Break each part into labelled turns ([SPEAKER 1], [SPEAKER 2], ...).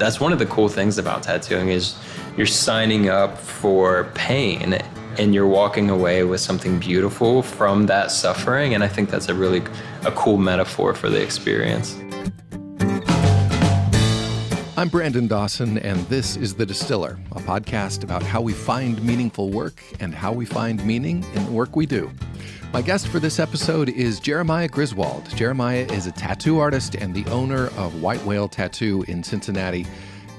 [SPEAKER 1] that's one of the cool things about tattooing is you're signing up for pain and you're walking away with something beautiful from that suffering. And I think that's a cool metaphor for the experience.
[SPEAKER 2] I'm Brandon Dawson, and this is The Distiller, a podcast about how we find meaningful work and how we find meaning in the work we do. My guest for this episode is Jeremiah Griswold. Jeremiah is a tattoo artist and the owner of White Whale Tattoo in Cincinnati.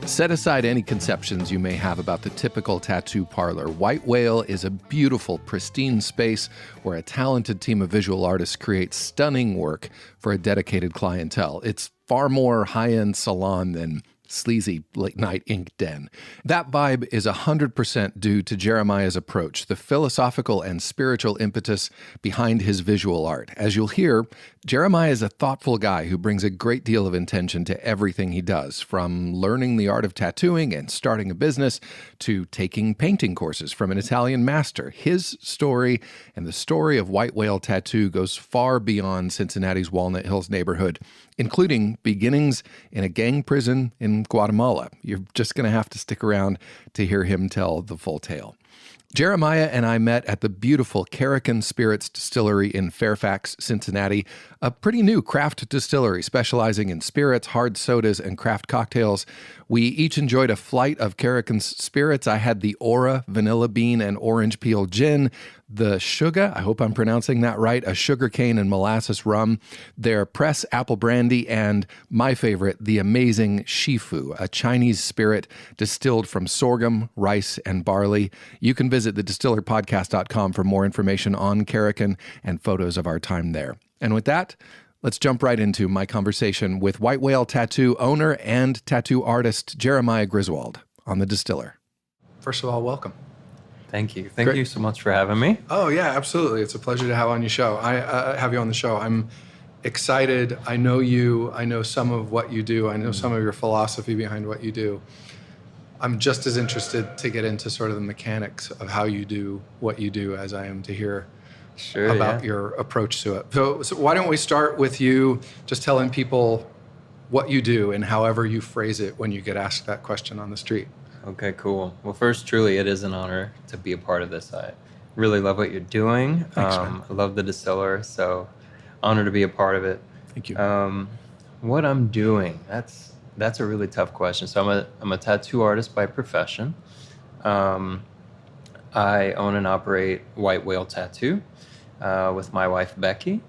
[SPEAKER 2] Set aside any conceptions you may have about the typical tattoo parlor. White Whale is a beautiful, pristine space where a talented team of visual artists creates stunning work for a dedicated clientele. It's far more high-end salon than sleazy late-night ink den. That vibe is 100% due to Jeremiah's approach, the philosophical and spiritual impetus behind his visual art. As you'll hear, Jeremiah is a thoughtful guy who brings a great deal of intention to everything he does, from learning the art of tattooing and starting a business to taking painting courses from an Italian master. His story and the story of White Whale Tattoo goes far beyond Cincinnati's Walnut Hills neighborhood, including beginnings in a gang prison in Guatemala. You're just going to have to stick around to hear him tell the full tale. Jeremiah and I met at the beautiful Carrican Spirits Distillery in Fairfax, Cincinnati, a pretty new craft distillery specializing in spirits, hard sodas, and craft cocktails. We each enjoyed a flight of Carrican's spirits. I had the Aura Vanilla Bean and Orange Peel Gin, the Sugar, I hope I'm pronouncing that right, a sugarcane and molasses rum, their press apple brandy, and my favorite, the amazing Shifu, a Chinese spirit distilled from sorghum, rice, and barley. You can visit thedistillerpodcast.com for more information on Carrican and photos of our time there. And with that, let's jump right into my conversation with White Whale Tattoo owner and tattoo artist Jeremiah Griswold on The Distiller. First of all, welcome.
[SPEAKER 1] Thank you. Thank you so much for having me.
[SPEAKER 2] Oh, yeah, absolutely. It's a pleasure to have on your show. Have you on the show. I'm excited. I know you. I know some of what you do. I know some of your philosophy behind what you do. I'm just as interested to get into sort of the mechanics of how you do what you do as I am to hear about your approach to it. So why don't we start with you just telling people what you do and however you phrase it when you get asked that question on the street.
[SPEAKER 1] Okay, cool. Well, first, truly, it is an honor to be a part of this. I really love what you're doing.
[SPEAKER 2] Thanks, man.
[SPEAKER 1] I love the Distiller, so honor to be a part of it.
[SPEAKER 2] Thank you.
[SPEAKER 1] What I'm doing, that's a really tough question. So I'm a tattoo artist by profession. I own and operate White Whale Tattoo with my wife, Becky,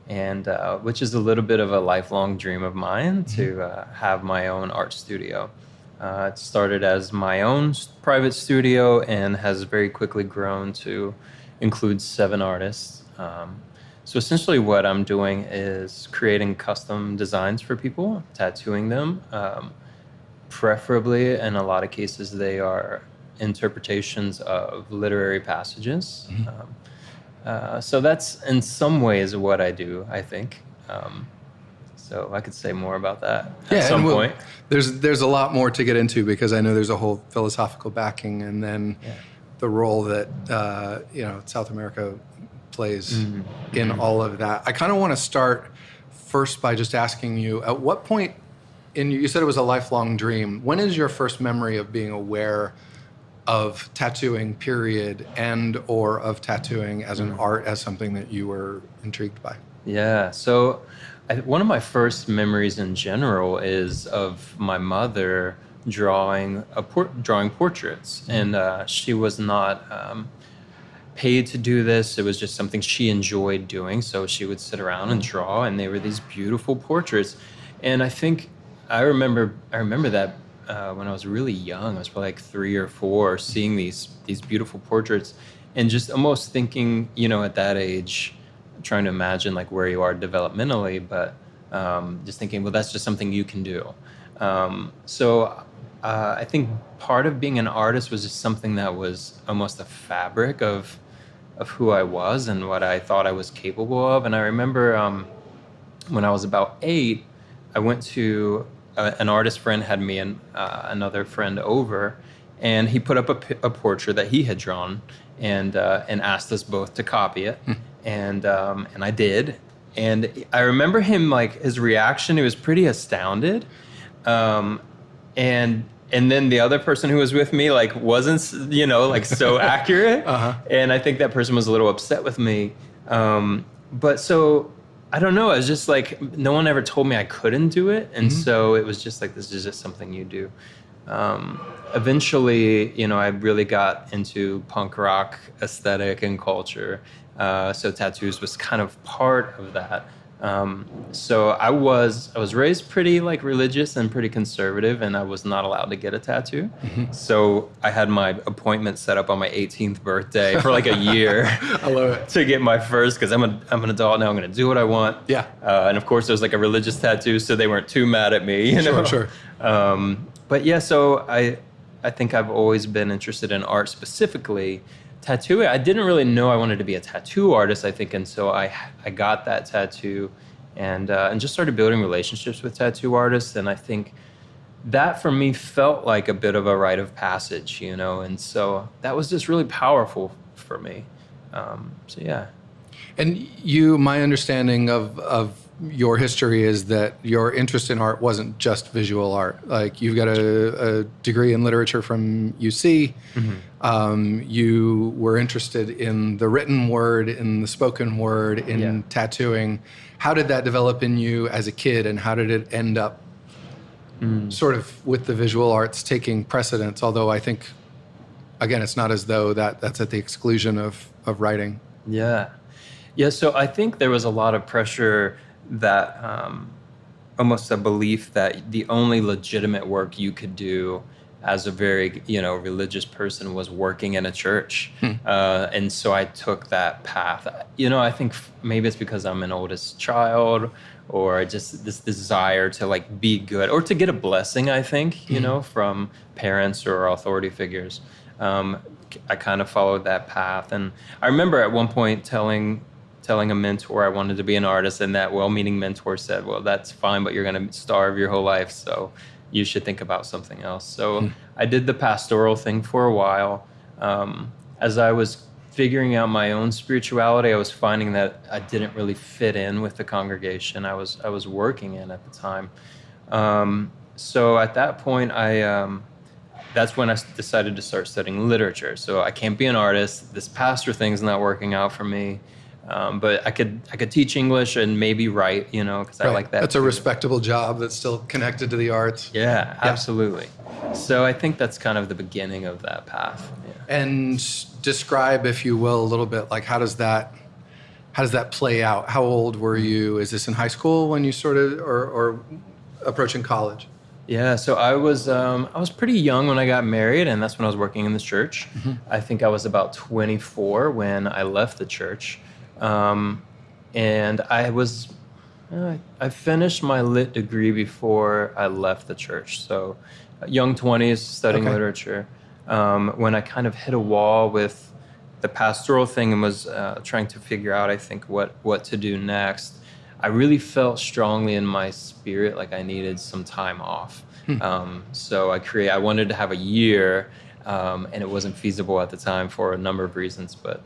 [SPEAKER 1] and which is a little bit of a lifelong dream of mine to have my own art studio. It started as my own private studio and has very quickly grown to include 7 artists. So essentially what I'm doing is creating custom designs for people, tattooing them. Preferably, in a lot of cases, they are interpretations of literary passages. So that's in some ways what I do, I think. So I could say more about that at some point.
[SPEAKER 2] There's a lot more to get into because I know there's a whole philosophical backing and then the role that South America plays in all of that. I kind of want to start first by just asking you, at what point you said it was a lifelong dream. When is your first memory of being aware of tattooing, period, and or of tattooing as an art, as something that you were intrigued by?
[SPEAKER 1] Yeah, so one of my first memories in general is of my mother drawing portraits, and she was not paid to do this. It was just something she enjoyed doing, so she would sit around and draw, and they were these beautiful portraits. And I remember that when I was really young, I was probably like 3 or 4, seeing these beautiful portraits, and just almost thinking, at that age, trying to imagine like where you are developmentally, but just thinking, well, that's just something you can do. So I think part of being an artist was just something that was almost a fabric of who I was and what I thought I was capable of. And I remember when I was about 8, I went to an artist friend had me and another friend over, and he put up a portrait that he had drawn and asked us both to copy it. And I did. And I remember him, like, his reaction, he was pretty astounded. and then the other person who was with me like wasn't, like so accurate. And I think that person was a little upset with me. But so I don't know. It was just like no one ever told me I couldn't do it, and so it was just like this is just something you do. Eventually, I really got into punk rock aesthetic and culture. So tattoos was kind of part of that. So I was raised pretty like religious and pretty conservative, and I was not allowed to get a tattoo. So I had my appointment set up on my 18th birthday for like a year.
[SPEAKER 2] I love it.
[SPEAKER 1] To get my first, because I'm an adult now. I'm going to do what I want.
[SPEAKER 2] Yeah.
[SPEAKER 1] And of course, there's like a religious tattoo, so they weren't too mad at me.
[SPEAKER 2] Sure.
[SPEAKER 1] But yeah, so I think I've always been interested in art, specifically tattooing. I didn't really know I wanted to be a tattoo artist, I think, until I got that tattoo and just started building relationships with tattoo artists. And I think that for me felt like a bit of a rite of passage, and so that was just really powerful for me. So yeah.
[SPEAKER 2] And my understanding of your history is that your interest in art wasn't just visual art. Like you've got a degree in literature from UC. You were interested in the written word, in the spoken word, in tattooing. How did that develop in you as a kid, and how did it end up sort of with the visual arts taking precedence? Although I think, again, it's not as though that's at the exclusion of writing.
[SPEAKER 1] Yeah. So I think there was a lot of pressure that almost a belief that the only legitimate work you could do as a very, religious person was working in a church. And so I took that path. I think maybe it's because I'm an oldest child, or just this desire to like be good or to get a blessing, I think, from parents or authority figures. I kind of followed that path. And I remember at one point telling a mentor I wanted to be an artist, and that well-meaning mentor said, well, that's fine, but you're going to starve your whole life, so you should think about something else. So I did the pastoral thing for a while. As I was figuring out my own spirituality, I was finding that I didn't really fit in with the congregation I was working in at the time. So at that point, that's when I decided to start studying literature. So I can't be an artist. This pastor thing's not working out for me. But I could teach English and maybe write, because I like that.
[SPEAKER 2] That's a respectable job that's still connected to the arts.
[SPEAKER 1] Yeah, absolutely. So I think that's kind of the beginning of that path. Yeah.
[SPEAKER 2] And describe, if you will, a little bit, like how does that play out? How old were you? Is this in high school when you or approaching college?
[SPEAKER 1] Yeah, so I was pretty young when I got married, and that's when I was working in the church. I think I was about 24 when I left the church. And I finished my lit degree before I left the church. So young 20s studying literature. When I kind of hit a wall with the pastoral thing and was trying to figure out, I think, what to do next, I really felt strongly in my spirit like I needed some time off. So I wanted to have a year, and it wasn't feasible at the time for a number of reasons, but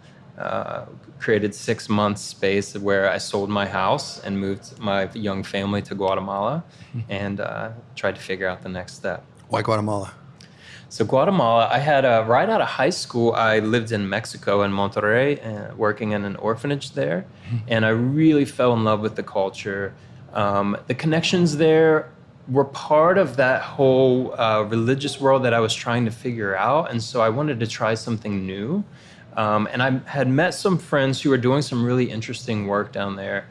[SPEAKER 1] created 6 months space where I sold my house and moved my young family to Guatemala and tried to figure out the next step.
[SPEAKER 2] Why Guatemala?
[SPEAKER 1] So Guatemala, I had right out of high school, I lived in Mexico, in Monterrey, working in an orphanage there. And I really fell in love with the culture. The connections there were part of that whole religious world that I was trying to figure out. And so I wanted to try something new. And I had met some friends who were doing some really interesting work down there.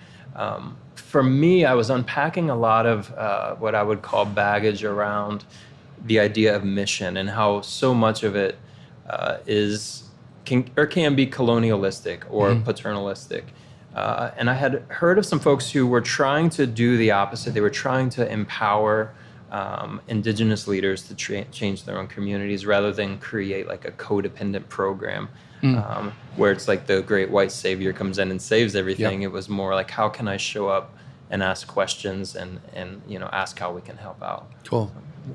[SPEAKER 1] For me, I was unpacking a lot of what I would call baggage around the idea of mission and how so much of it can be colonialistic or paternalistic. And I had heard of some folks who were trying to do the opposite. They were trying to empower indigenous leaders to change their own communities rather than create like a codependent program where it's like the great white savior comes in and saves everything. It was more like, how can I show up and ask questions and ask how we can help out.
[SPEAKER 2] Cool. So, yeah.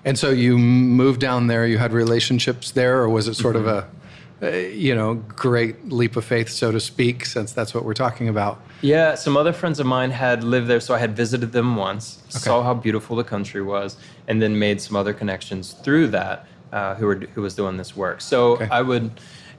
[SPEAKER 2] And so you moved down there, you had relationships there, or was it sort of great leap of faith, so to speak, since that's what we're talking about.
[SPEAKER 1] Yeah, some other friends of mine had lived there, so I had visited them once, saw how beautiful the country was, and then made some other connections through that who was doing this work. So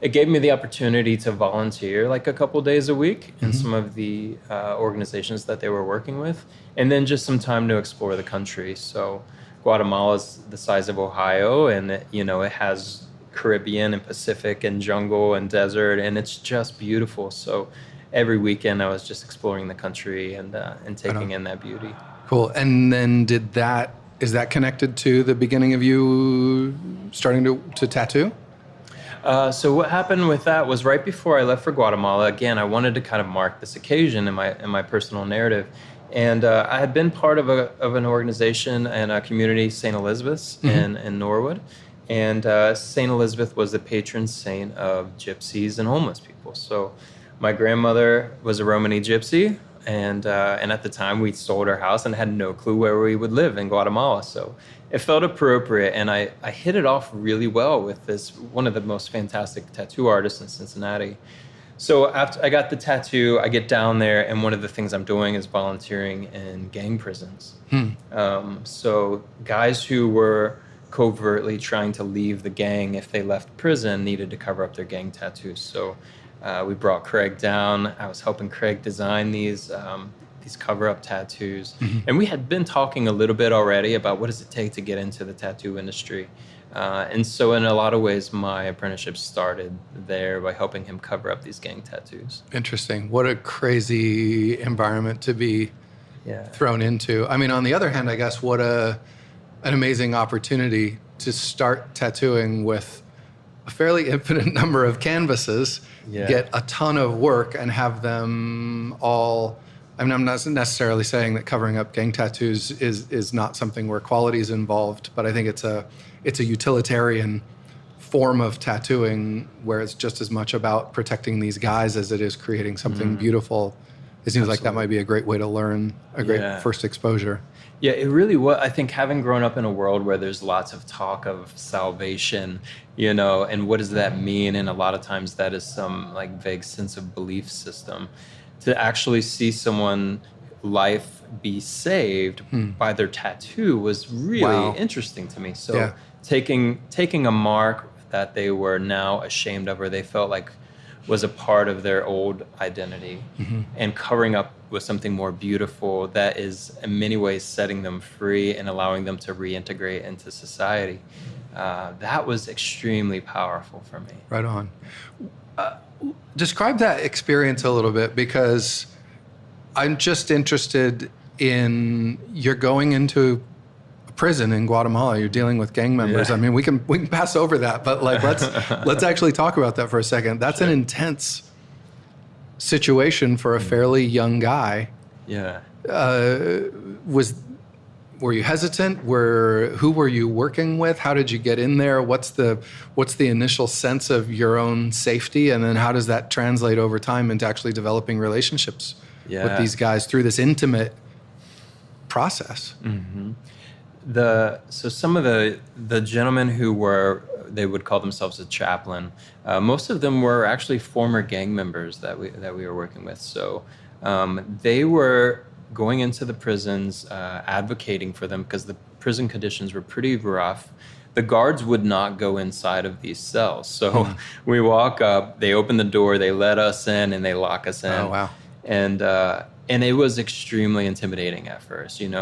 [SPEAKER 1] it gave me the opportunity to volunteer like a couple days a week in some of the organizations that they were working with, and then just some time to explore the country. So Guatemala is the size of Ohio, and it has Caribbean and Pacific and jungle and desert, and it's just beautiful. So every weekend I was just exploring the country and taking in that beauty.
[SPEAKER 2] Cool. And then is that connected to the beginning of you starting to tattoo?
[SPEAKER 1] So what happened with that was right before I left for Guatemala. Again, I wanted to kind of mark this occasion in my personal narrative. And I had been part of an organization and a community, St. Elizabeth's in Norwood. And St. Elizabeth was the patron saint of gypsies and homeless people. So my grandmother was a Romany gypsy, and at the time we sold our house and had no clue where we would live in Guatemala. So it felt appropriate, and I hit it off really well with one of the most fantastic tattoo artists in Cincinnati. So after I got the tattoo, I get down there, and one of the things I'm doing is volunteering in gang prisons. So guys who were covertly trying to leave the gang if they left prison needed to cover up their gang tattoos. So we brought Craig down. I was helping Craig design these cover-up tattoos. And we had been talking a little bit already about what does it take to get into the tattoo industry. And so in a lot of ways, my apprenticeship started there by helping him cover up these gang tattoos.
[SPEAKER 2] Interesting. What a crazy environment to be thrown into. I mean, on the other hand, I guess what an amazing opportunity to start tattooing with a fairly infinite number of canvases, get a ton of work, and have them all. I mean, I'm not necessarily saying that covering up gang tattoos is not something where quality is involved, but I think it's a utilitarian form of tattooing where it's just as much about protecting these guys as it is creating something beautiful. It seems like that might be a great way to learn, a great first exposure.
[SPEAKER 1] Yeah, it really was. I think having grown up in a world where there's lots of talk of salvation, and what does that mean? And a lot of times that is some like vague sense of belief system. To actually see someone life be saved by their tattoo was really interesting to me. So taking a mark that they were now ashamed of, or they felt like was a part of their old identity, and covering up with something more beautiful that is in many ways setting them free and allowing them to reintegrate into society. That was extremely powerful for me.
[SPEAKER 2] Right on. Describe that experience a little bit, because I'm just interested in, you're going into a prison in Guatemala, you're dealing with gang members. I mean, we can pass over that, but like let's actually talk about that for a second. That's an intense situation for a fairly young guy. Were you hesitant? Who were you working with? How did you get in there? What's the initial sense of your own safety, and then how does that translate over time into actually developing relationships with these guys through this intimate process?
[SPEAKER 1] So some of the gentlemen they would call themselves a chaplain. Most of them were actually former gang members that we were working with. So they were going into the prisons, advocating for them, because the prison conditions were pretty rough. The guards would not go inside of these cells. So we walk up, they open the door, they let us in, and they lock us in.
[SPEAKER 2] Oh, wow.
[SPEAKER 1] And it was extremely intimidating at first, and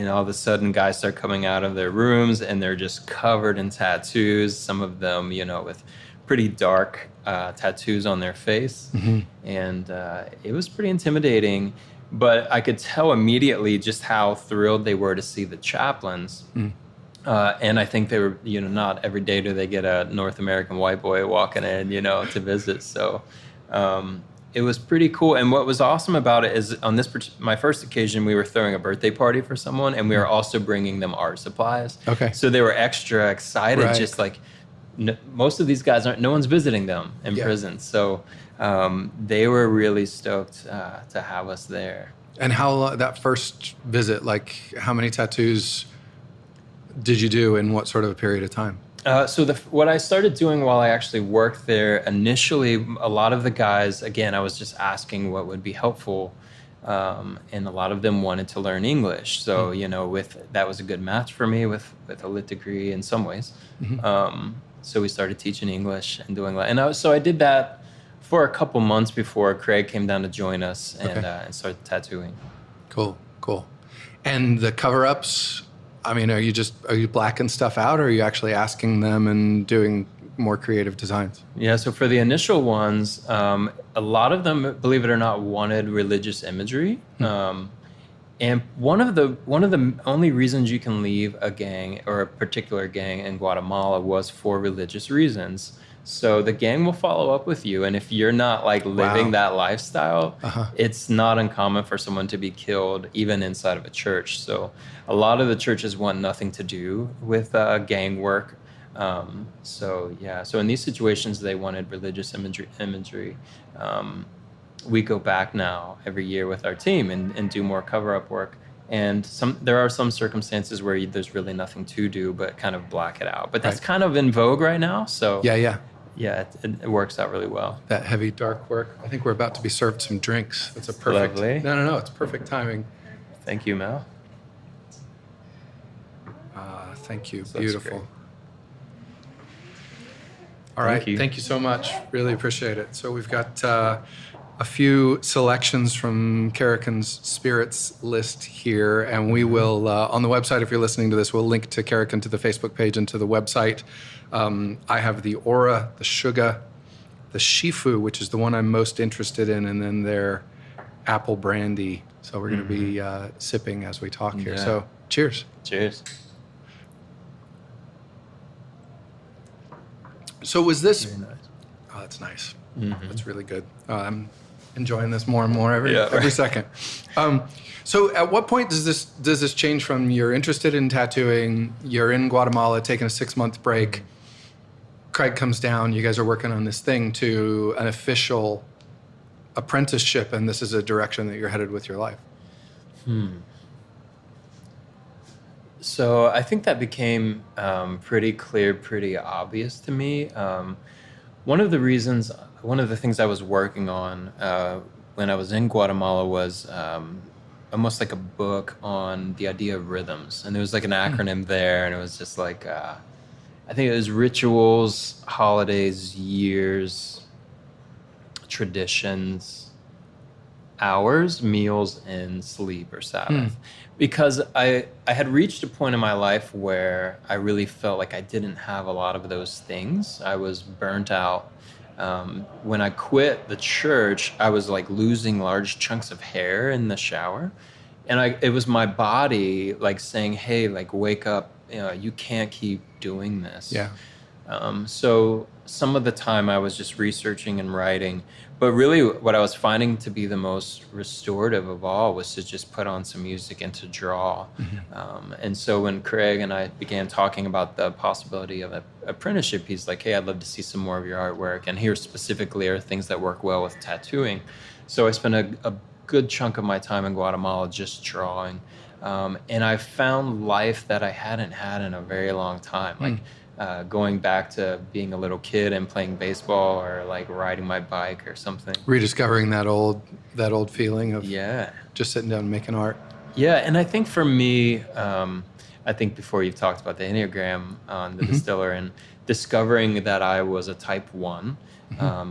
[SPEAKER 1] all of a sudden guys start coming out of their rooms and they're just covered in tattoos, some of them, with pretty dark tattoos on their face. And it was pretty intimidating. But I could tell immediately just how thrilled they were to see the chaplains. And I think they were, not every day do they get a North American white boy walking in, to visit. So it was pretty cool. And what was awesome about it is on my first occasion, we were throwing a birthday party for someone, and we were also bringing them art supplies. Okay. So they were extra excited, just like most of these guys no one's visiting them in prison. So they were really stoked to have us there.
[SPEAKER 2] And how that first visit, like how many tattoos did you do in what sort of a period of time?
[SPEAKER 1] What I started doing while I actually worked there, initially, a lot of the guys, again, I was just asking what would be helpful. And a lot of them wanted to learn English. So, that was a good match for me with a lit degree in some ways. So we started teaching English and doing that. And I did that for a couple months before Craig came down to join us and started tattooing.
[SPEAKER 2] Cool. And the cover-ups, I mean, are you blacking stuff out, or are you actually asking them and doing more creative designs?
[SPEAKER 1] Yeah, so for the initial ones, a lot of them, believe it or not, wanted religious imagery. And one of the only reasons you can leave a gang or a particular gang in Guatemala was for religious reasons. So the gang will follow up with you, and if you're not like living that lifestyle, it's not uncommon for someone to be killed even inside of a church. So a lot of the churches want nothing to do with gang work. So in these situations, they wanted religious imagery. We go back now every year with our team and do more cover-up work. And there are some circumstances where there's really nothing to do but kind of black it out. But that's kind of in vogue right now. So it works out really well.
[SPEAKER 2] That heavy dark work. I think we're about to be served some drinks. That's a perfect.
[SPEAKER 1] Lovely.
[SPEAKER 2] No. It's perfect timing.
[SPEAKER 1] Thank you, Mel.
[SPEAKER 2] Thank you.
[SPEAKER 1] So
[SPEAKER 2] beautiful.
[SPEAKER 1] great.
[SPEAKER 2] All right. Thank you so much. Really appreciate it. So we've got a few selections from Karakan's spirits list here, and we will, on the website, if you're listening to this, we'll link to Karakan to the Facebook page and to the website. I have the Aura, the Suga, the Shifu, which is the one I'm most interested in, and then their apple brandy. So we're going to be sipping as we talk here. So cheers.
[SPEAKER 1] Cheers.
[SPEAKER 2] So was this...
[SPEAKER 1] Very nice.
[SPEAKER 2] Oh, that's nice. That's really good. I'm enjoying this more and more every second. So at what point does this change from you're interested in tattooing, you're in Guatemala taking a 6-month break, Craig comes down, you guys are working on this thing, to an official apprenticeship, and this is a direction that you're headed with your life?
[SPEAKER 1] So I think that became pretty clear, pretty obvious to me. One of the things I was working on when I was in Guatemala was almost like a book on the idea of rhythms. And there was like an acronym there, and it was just like, I think it was rituals, holidays, years, traditions, hours, meals, and sleep or Sabbath. Because I had reached a point in my life where I really felt like I didn't have a lot of those things. I was burnt out. When I quit the church, I was like losing large chunks of hair in the shower. And it was my body like saying, hey, like wake up, you can't keep doing this. So some of the time I was just researching and writing, but really what I was finding to be the most restorative of all was to just put on some music and to draw. And so when Craig and I began talking about the possibility of an apprenticeship, he's like, hey, I'd love to see some more of your artwork. And here specifically are things that work well with tattooing. So I spent a good chunk of my time in Guatemala just drawing. And I found life that I hadn't had in a very long time. Like, going back to being a little kid and playing baseball or like riding my bike or something.
[SPEAKER 2] Rediscovering that old feeling of just sitting down and making art. Yeah,
[SPEAKER 1] and I think for me, I think before you've talked about the Enneagram on the Distiller and discovering that I was a type 1.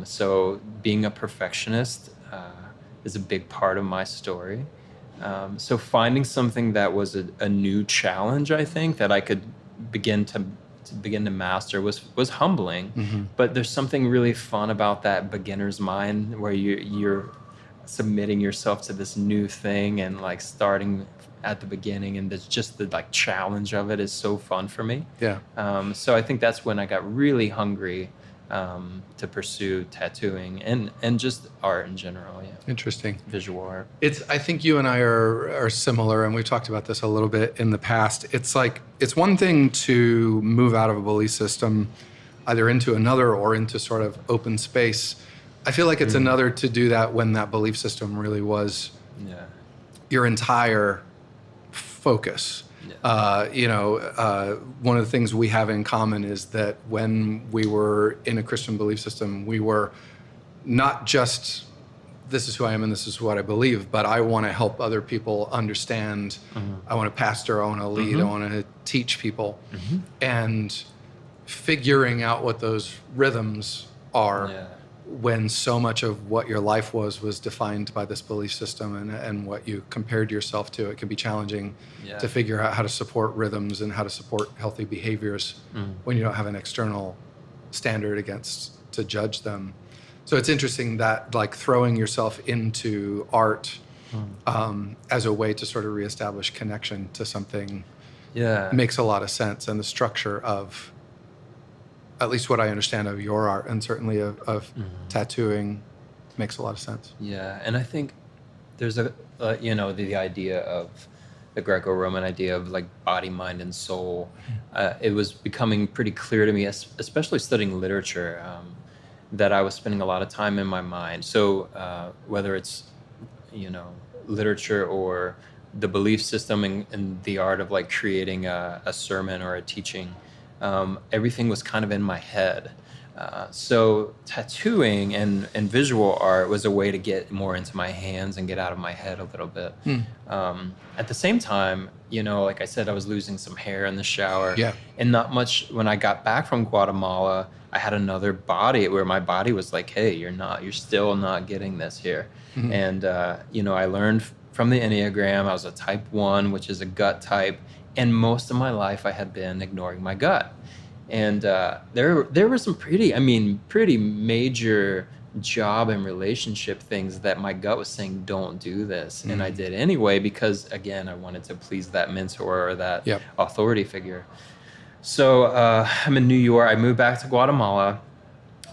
[SPEAKER 1] So being a perfectionist is a big part of my story. So finding something that was a new challenge, I think, that I could begin to master was humbling. But there's something really fun about that beginner's mind where you're submitting yourself to this new thing and like starting at the beginning, and there's just the like challenge of it is so fun for me. So I think that's when I got really hungry to pursue tattooing and just art in general.
[SPEAKER 2] Interesting.
[SPEAKER 1] Visual art.
[SPEAKER 2] I think you and I are similar, and we've talked about this a little bit in the past. It's like, it's one thing to move out of a belief system either into another or into sort of open space. I feel like it's another to do that when that belief system really was your entire focus. One of the things we have in common is that when we were in a Christian belief system, we were not just, this is who I am and this is what I believe, but I want to help other people understand. I want to pastor, I want to lead, I want to teach people. And figuring out what those rhythms are when so much of what your life was defined by this belief system and what you compared yourself to, it can be challenging to figure out how to support rhythms and how to support healthy behaviors when you don't have an external standard against to judge them. So it's interesting that like throwing yourself into art as a way to sort of reestablish connection to something makes a lot of sense. And the structure of, at least what I understand of your art and certainly of tattooing, makes a lot of sense.
[SPEAKER 1] Yeah, and I think there's the idea of the Greco-Roman idea of like body, mind, and soul. It was becoming pretty clear to me, especially studying literature, that I was spending a lot of time in my mind. So whether it's, literature or the belief system and the art of like creating a sermon or a teaching, everything was kind of in my head. So tattooing and visual art was a way to get more into my hands and get out of my head a little bit. At the same time, like I said, I was losing some hair in the shower. And not much. When I got back from Guatemala, I had another body where my body was like, hey, you're still not getting this here. And, I learned from the Enneagram. I was a type 1, which is a gut type. And most of my life I had been ignoring my gut. And there were some pretty major job and relationship things that my gut was saying, don't do this. And I did anyway, because again, I wanted to please that mentor or that authority figure. So I'm in New York. I moved back to Guatemala.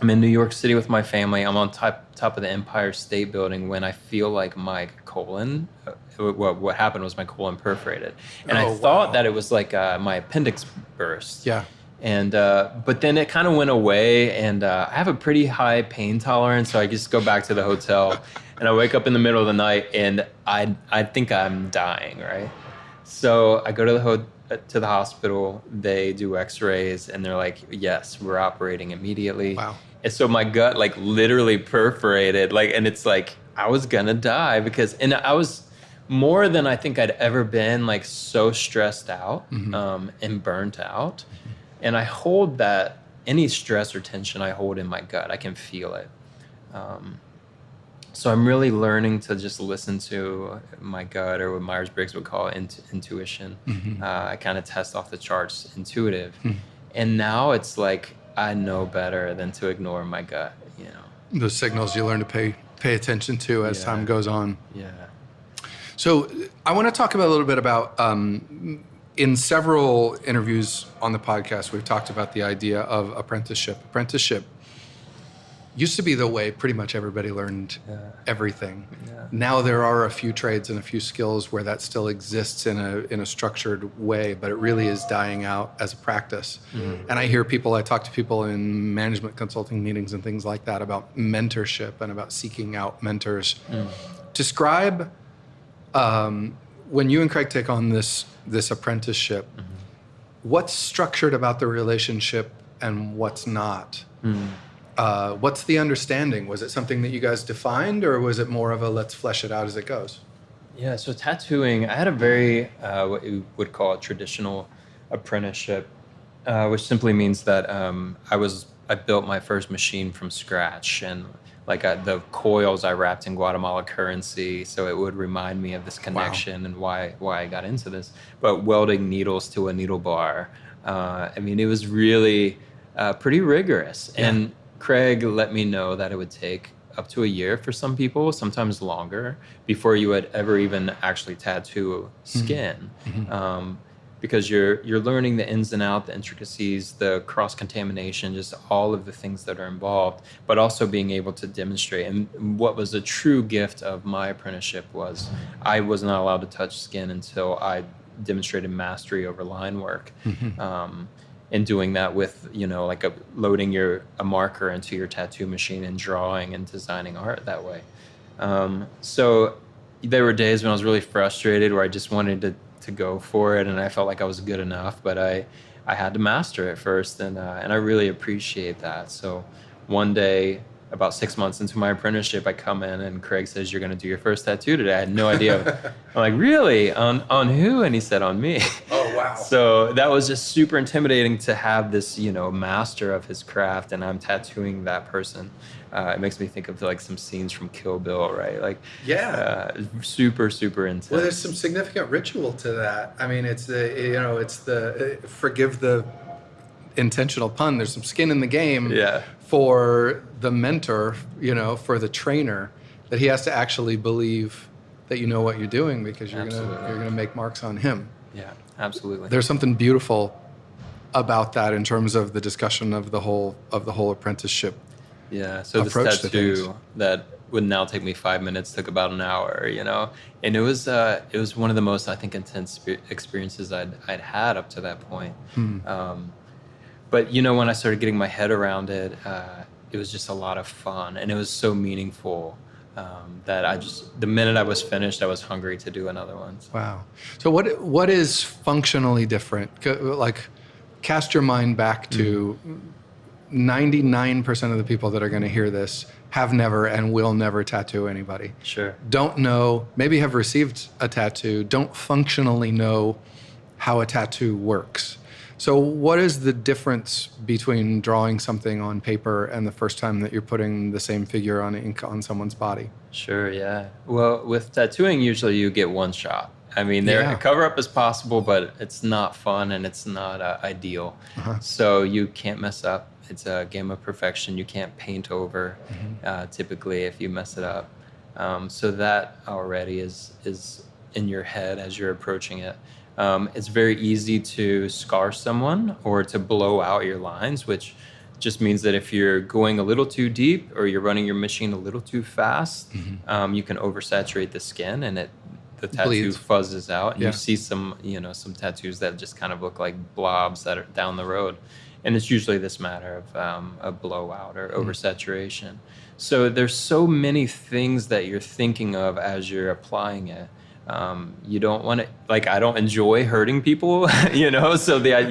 [SPEAKER 1] I'm in New York City with my family. I'm on top of the Empire State Building when I feel like my colon, what happened was my colon perforated. And I thought that it was like my appendix burst. And but then it kind of went away, and I have a pretty high pain tolerance, so I just go back to the hotel, and I wake up in the middle of the night, and I think I'm dying, right? So I go to the hospital. They do X-rays, and they're like, "Yes, we're operating immediately."
[SPEAKER 2] Wow.
[SPEAKER 1] And so my gut like literally perforated, and it's like I was gonna die and I was more than I think I'd ever been, like so stressed out and burnt out. And I hold that, any stress or tension I hold in my gut, I can feel it. So I'm really learning to just listen to my gut, or what Myers-Briggs would call intuition. I kind of test off the charts, intuitive. And now it's like, I know better than to ignore my gut,
[SPEAKER 2] Those signals you learn to pay attention to as time goes on. So I want to talk a little bit about, in several interviews on the podcast, we've talked about the idea of apprenticeship. Apprenticeship used to be the way pretty much everybody learned everything. Now there are a few trades and a few skills where that still exists in a structured way, but it really is dying out as a practice. And I talk to people in management consulting meetings and things like that about mentorship and about seeking out mentors. Describe, when you and Craig take on this apprenticeship, what's structured about the relationship and what's not? What's the understanding? Was it something that you guys defined, or was it more of a let's flesh it out as it goes?
[SPEAKER 1] Yeah, so tattooing, I had a very, what you would call a traditional apprenticeship, which simply means that I built my first machine from scratch, and the coils I wrapped in Guatemala currency, so it would remind me of this connection and why I got into this. But welding needles to a needle bar, it was really pretty rigorous. And Craig let me know that it would take up to a year for some people, sometimes longer, before you would ever even actually tattoo skin. Because you're learning the ins and outs, the intricacies, the cross-contamination, just all of the things that are involved, but also being able to demonstrate. And what was a true gift of my apprenticeship was I was not allowed to touch skin until I demonstrated mastery over line work. And doing that with, loading a marker into your tattoo machine and drawing and designing art that way. So there were days when I was really frustrated, where I just wanted to to go for it, and I felt like I was good enough, but I had to master it first, and I really appreciate that. So one day, about 6 months into my apprenticeship, I come in and Craig says, "You're going to do your first tattoo today." I had no idea. I'm like, "Really? On who?" And he said, "On me."
[SPEAKER 2] Oh, wow.
[SPEAKER 1] So that was just super intimidating to have this, master of his craft, and I'm tattooing that person. It makes me think of like some scenes from Kill Bill, right? Like, super, super intense.
[SPEAKER 3] Well, there's some significant ritual to that. I mean, it's the forgive the intentional pun. There's some skin in the game for the mentor, for the trainer, that he has to actually believe that you know what you're doing, because you're gonna make marks on him.
[SPEAKER 1] Yeah, absolutely.
[SPEAKER 3] There's something beautiful about that in terms of the discussion of the whole apprenticeship.
[SPEAKER 1] Yeah, so this tattoo that would now take me 5 minutes took about an hour, and it was one of the most, I think, intense experiences I'd had up to that point. But when I started getting my head around it, it was just a lot of fun, and it was so meaningful that the minute I was finished, I was hungry to do another one.
[SPEAKER 3] Wow. So what is functionally different? Like, cast your mind back to 99% of the people that are going to hear this have never and will never tattoo anybody.
[SPEAKER 1] Sure.
[SPEAKER 3] Don't know, maybe have received a tattoo, don't functionally know how a tattoo works. So what is the difference between drawing something on paper and the first time that you're putting the same figure on ink on someone's body?
[SPEAKER 1] Sure, yeah. Well, with tattooing, usually you get one shot. I mean, they're cover up as possible, but it's not fun and it's not ideal. So you can't mess up. It's a game of perfection. You can't paint over, typically, if you mess it up. So that already is in your head as you're approaching it. It's very easy to scar someone or to blow out your lines, which just means that if you're going a little too deep or you're running your machine a little too fast, you can oversaturate the skin and the tattoo
[SPEAKER 3] bleeds.
[SPEAKER 1] Fuzzes out. And you see some tattoos that just kind of look like blobs that are down the road. And it's usually this matter of a blowout or oversaturation. So there's so many things that you're thinking of as you're applying it. You don't want to, I don't enjoy hurting people, so you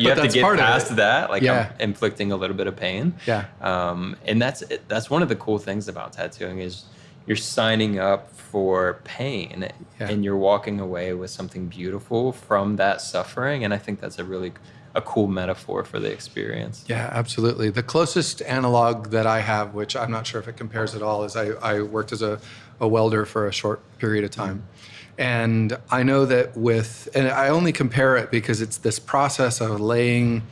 [SPEAKER 1] have to get past that. I'm inflicting a little bit of pain. And that's one of the cool things about tattooing is you're signing up for pain and you're walking away with something beautiful from that suffering. And I think that's a cool metaphor for the experience.
[SPEAKER 3] Yeah, absolutely. The closest analog that I have, which I'm not sure if it compares at all, is I worked as a welder for a short period of time. And I know that and I only compare it because it's this process of laying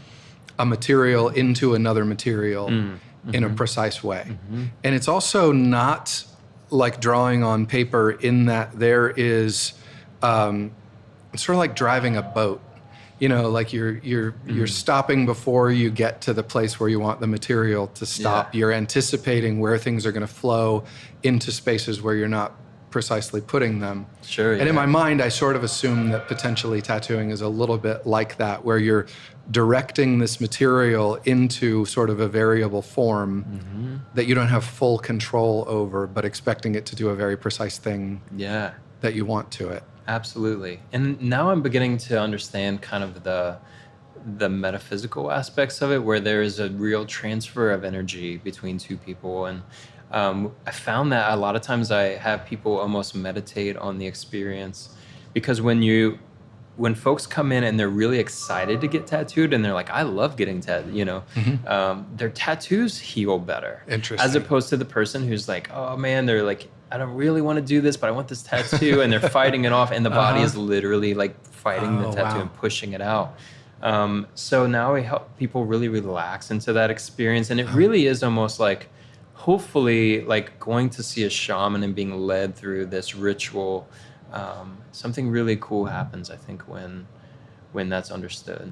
[SPEAKER 3] a material into another material in a precise way. And it's also not like drawing on paper in that there is, it's sort of like driving a boat. Like you're stopping before you get to the place where you want the material to stop. You're anticipating where things are going to flow into spaces where you're not precisely putting them.
[SPEAKER 1] Sure.
[SPEAKER 3] And in my mind, I sort of assume that potentially tattooing is a little bit like that, where you're directing this material into sort of a variable form that you don't have full control over, but expecting it to do a very precise thing that you want to it.
[SPEAKER 1] Absolutely. And now I'm beginning to understand kind of the metaphysical aspects of it, where there is a real transfer of energy between two people. And I found that a lot of times I have people almost meditate on the experience, because when folks come in and they're really excited to get tattooed and they're like, I love getting tattooed, their tattoos heal better.
[SPEAKER 3] Interesting.
[SPEAKER 1] As opposed to the person who's like, oh man, they're like, I don't really want to do this, but I want this tattoo, and they're fighting it off, and the body is literally like fighting the tattoo and pushing it out. So now we help people really relax into that experience, and it really is almost like, hopefully, like going to see a shaman and being led through this ritual. Something really cool happens, I think, when that's understood.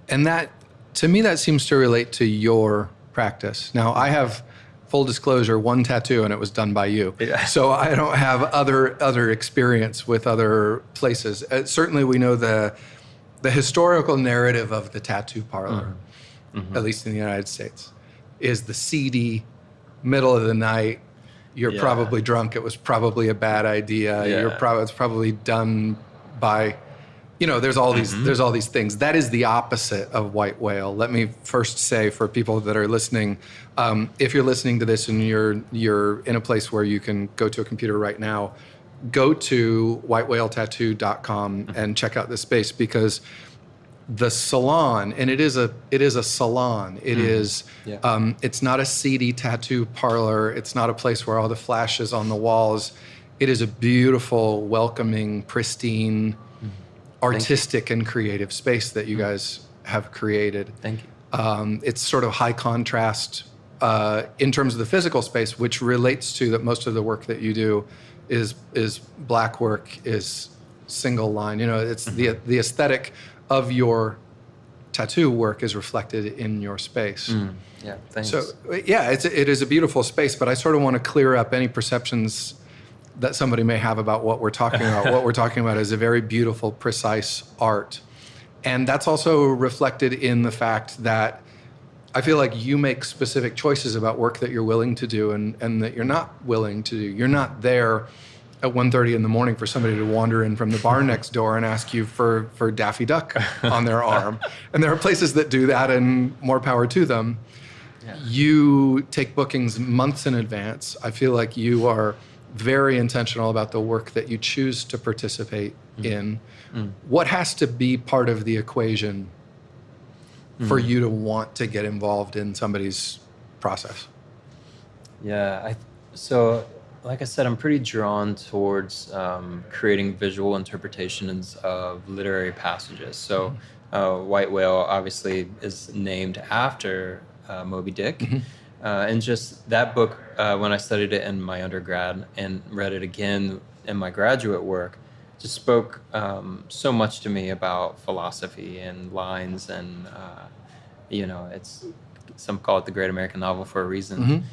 [SPEAKER 3] And that, to me, that seems to relate to your practice. Now, I have, full disclosure, one tattoo, and it was done by you. So I don't have other experience with other places. Certainly, we know the historical narrative of the tattoo parlor, at least in the United States, is the seedy, middle of the night. You're probably drunk. It was probably a bad idea. It's probably done by there's all these things. That is the opposite of white whale. Let me first say, for people that are listening, if you're listening to this and you're in a place where you can go to a computer right now, go to whitewhaletattoo.com and check out this space, because the salon, and it is a salon. It is. Yeah. It's not a seedy tattoo parlor. It's not a place where all the flash is on the walls. It is a beautiful, welcoming, pristine, artistic and creative space that you guys have created.
[SPEAKER 1] Thank you.
[SPEAKER 3] It's sort of high contrast in terms of the physical space, which relates to that most of the work that you do is black work, is single line. It's the aesthetic of your tattoo work is reflected in your space.
[SPEAKER 1] Yeah, thanks.
[SPEAKER 3] So yeah, it is a beautiful space, but I sort of want to clear up any perceptions that somebody may have about what we're talking about. What we're talking about is a very beautiful, precise art. And that's also reflected in the fact that I feel like you make specific choices about work that you're willing to do and that you're not willing to do. You're not there at 1:30 in the morning for somebody to wander in from the bar next door and ask you for Daffy Duck on their arm. And there are places that do that, and more power to them. Yeah. You take bookings months in advance. I feel like you are very intentional about the work that you choose to participate in. What has to be part of the equation for you to want to get involved in somebody's process?
[SPEAKER 1] Yeah, so like I said, I'm pretty drawn towards creating visual interpretations of literary passages. So White Whale obviously is named after Moby Dick. And just that book, when I studied it in my undergrad and read it again in my graduate work, just spoke so much to me about philosophy and lines. And, some call it the great American novel for a reason.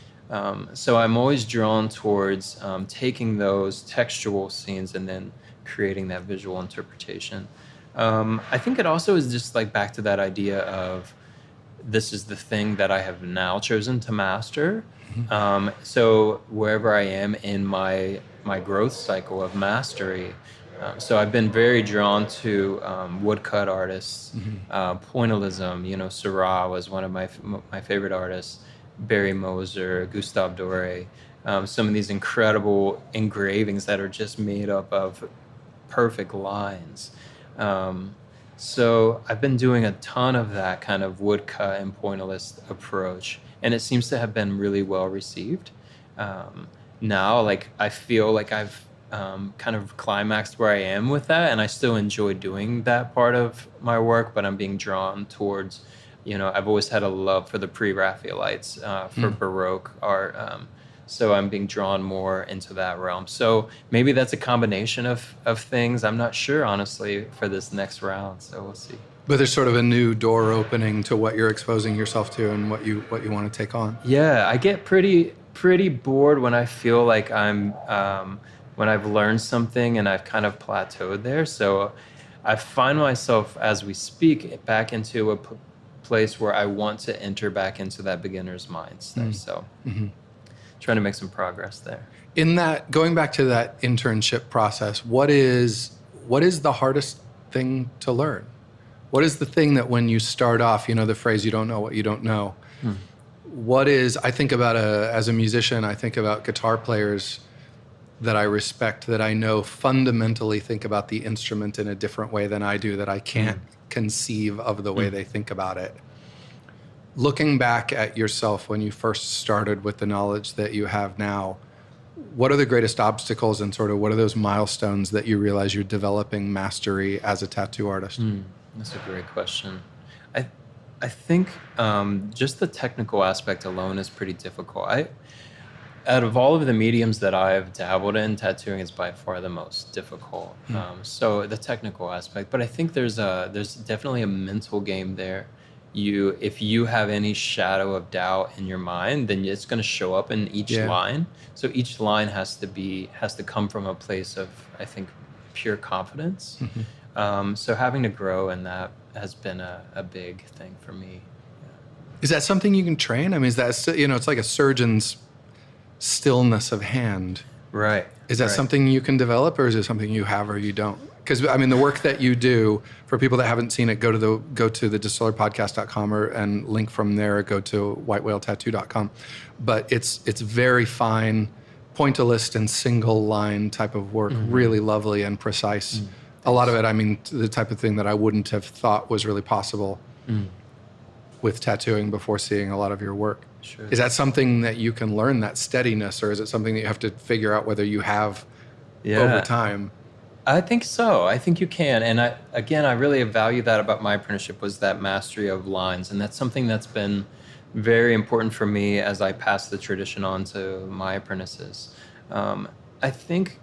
[SPEAKER 1] So I'm always drawn towards taking those textual scenes and then creating that visual interpretation. I think it also is just like back to that idea of this is the thing that I have now chosen to master. So wherever I am in my growth cycle of mastery, so I've been very drawn to woodcut artists, pointillism. Seurat was one of my favorite artists. Barry Moser, Gustave Doré, some of these incredible engravings that are just made up of perfect lines. So I've been doing a ton of that kind of woodcut and pointillist approach, and it seems to have been really well received. Now, I feel like I've kind of climaxed where I am with that, and I still enjoy doing that part of my work, but I'm being drawn towards, I've always had a love for the pre-Raphaelites, for Baroque art. So I'm being drawn more into that realm. So maybe that's a combination of things. I'm not sure, honestly, for this next round. So we'll see.
[SPEAKER 3] But there's sort of a new door opening to what you're exposing yourself to and what you want to take on.
[SPEAKER 1] Yeah, I get pretty bored when I feel like when I've learned something and I've kind of plateaued there. So I find myself, as we speak, back into a place where I want to enter back into that beginner's mindset. So trying to make some progress there.
[SPEAKER 3] In that, going back to that internship process, what is the hardest thing to learn? What is the thing that when you start off, the phrase, you don't know what you don't know. What is, I think about as a musician, I think about guitar players that I respect, that I know fundamentally think about the instrument in a different way than I do, that I can't conceive of the way they think about it. Looking back at yourself when you first started with the knowledge that you have now, what are the greatest obstacles and sort of what are those milestones that you realize you're developing mastery as a tattoo artist?
[SPEAKER 1] That's a great question. I think just the technical aspect alone is pretty difficult. Out of all of the mediums that I've dabbled in, tattooing is by far the most difficult. So the technical aspect, but I think there's definitely a mental game there. If you have any shadow of doubt in your mind, then it's going to show up in each line. So each line has to come from a place of, I think, pure confidence. So having to grow in that has been a big thing for me.
[SPEAKER 3] Is that something you can train? I mean, is that, it's like a surgeon's stillness of hand.
[SPEAKER 1] Right.
[SPEAKER 3] Is that something you can develop, or is it something you have or you don't? because I mean the work that you do, for people that haven't seen it, go to the distillerpodcast.com and link from there, go to whitewhaletattoo.com. But it's very fine, pointillist and single line type of work, really lovely and precise. A lot of it, I mean, the type of thing that I wouldn't have thought was really possible with tattooing before seeing a lot of your work.
[SPEAKER 1] Sure.
[SPEAKER 3] Is that something that you can learn, that steadiness, or is it something that you have to figure out whether you have over time?
[SPEAKER 1] I think so. I think you can. And I really value that about my apprenticeship, was that mastery of lines. And that's something that's been very important for me as I pass the tradition on to my apprentices. I think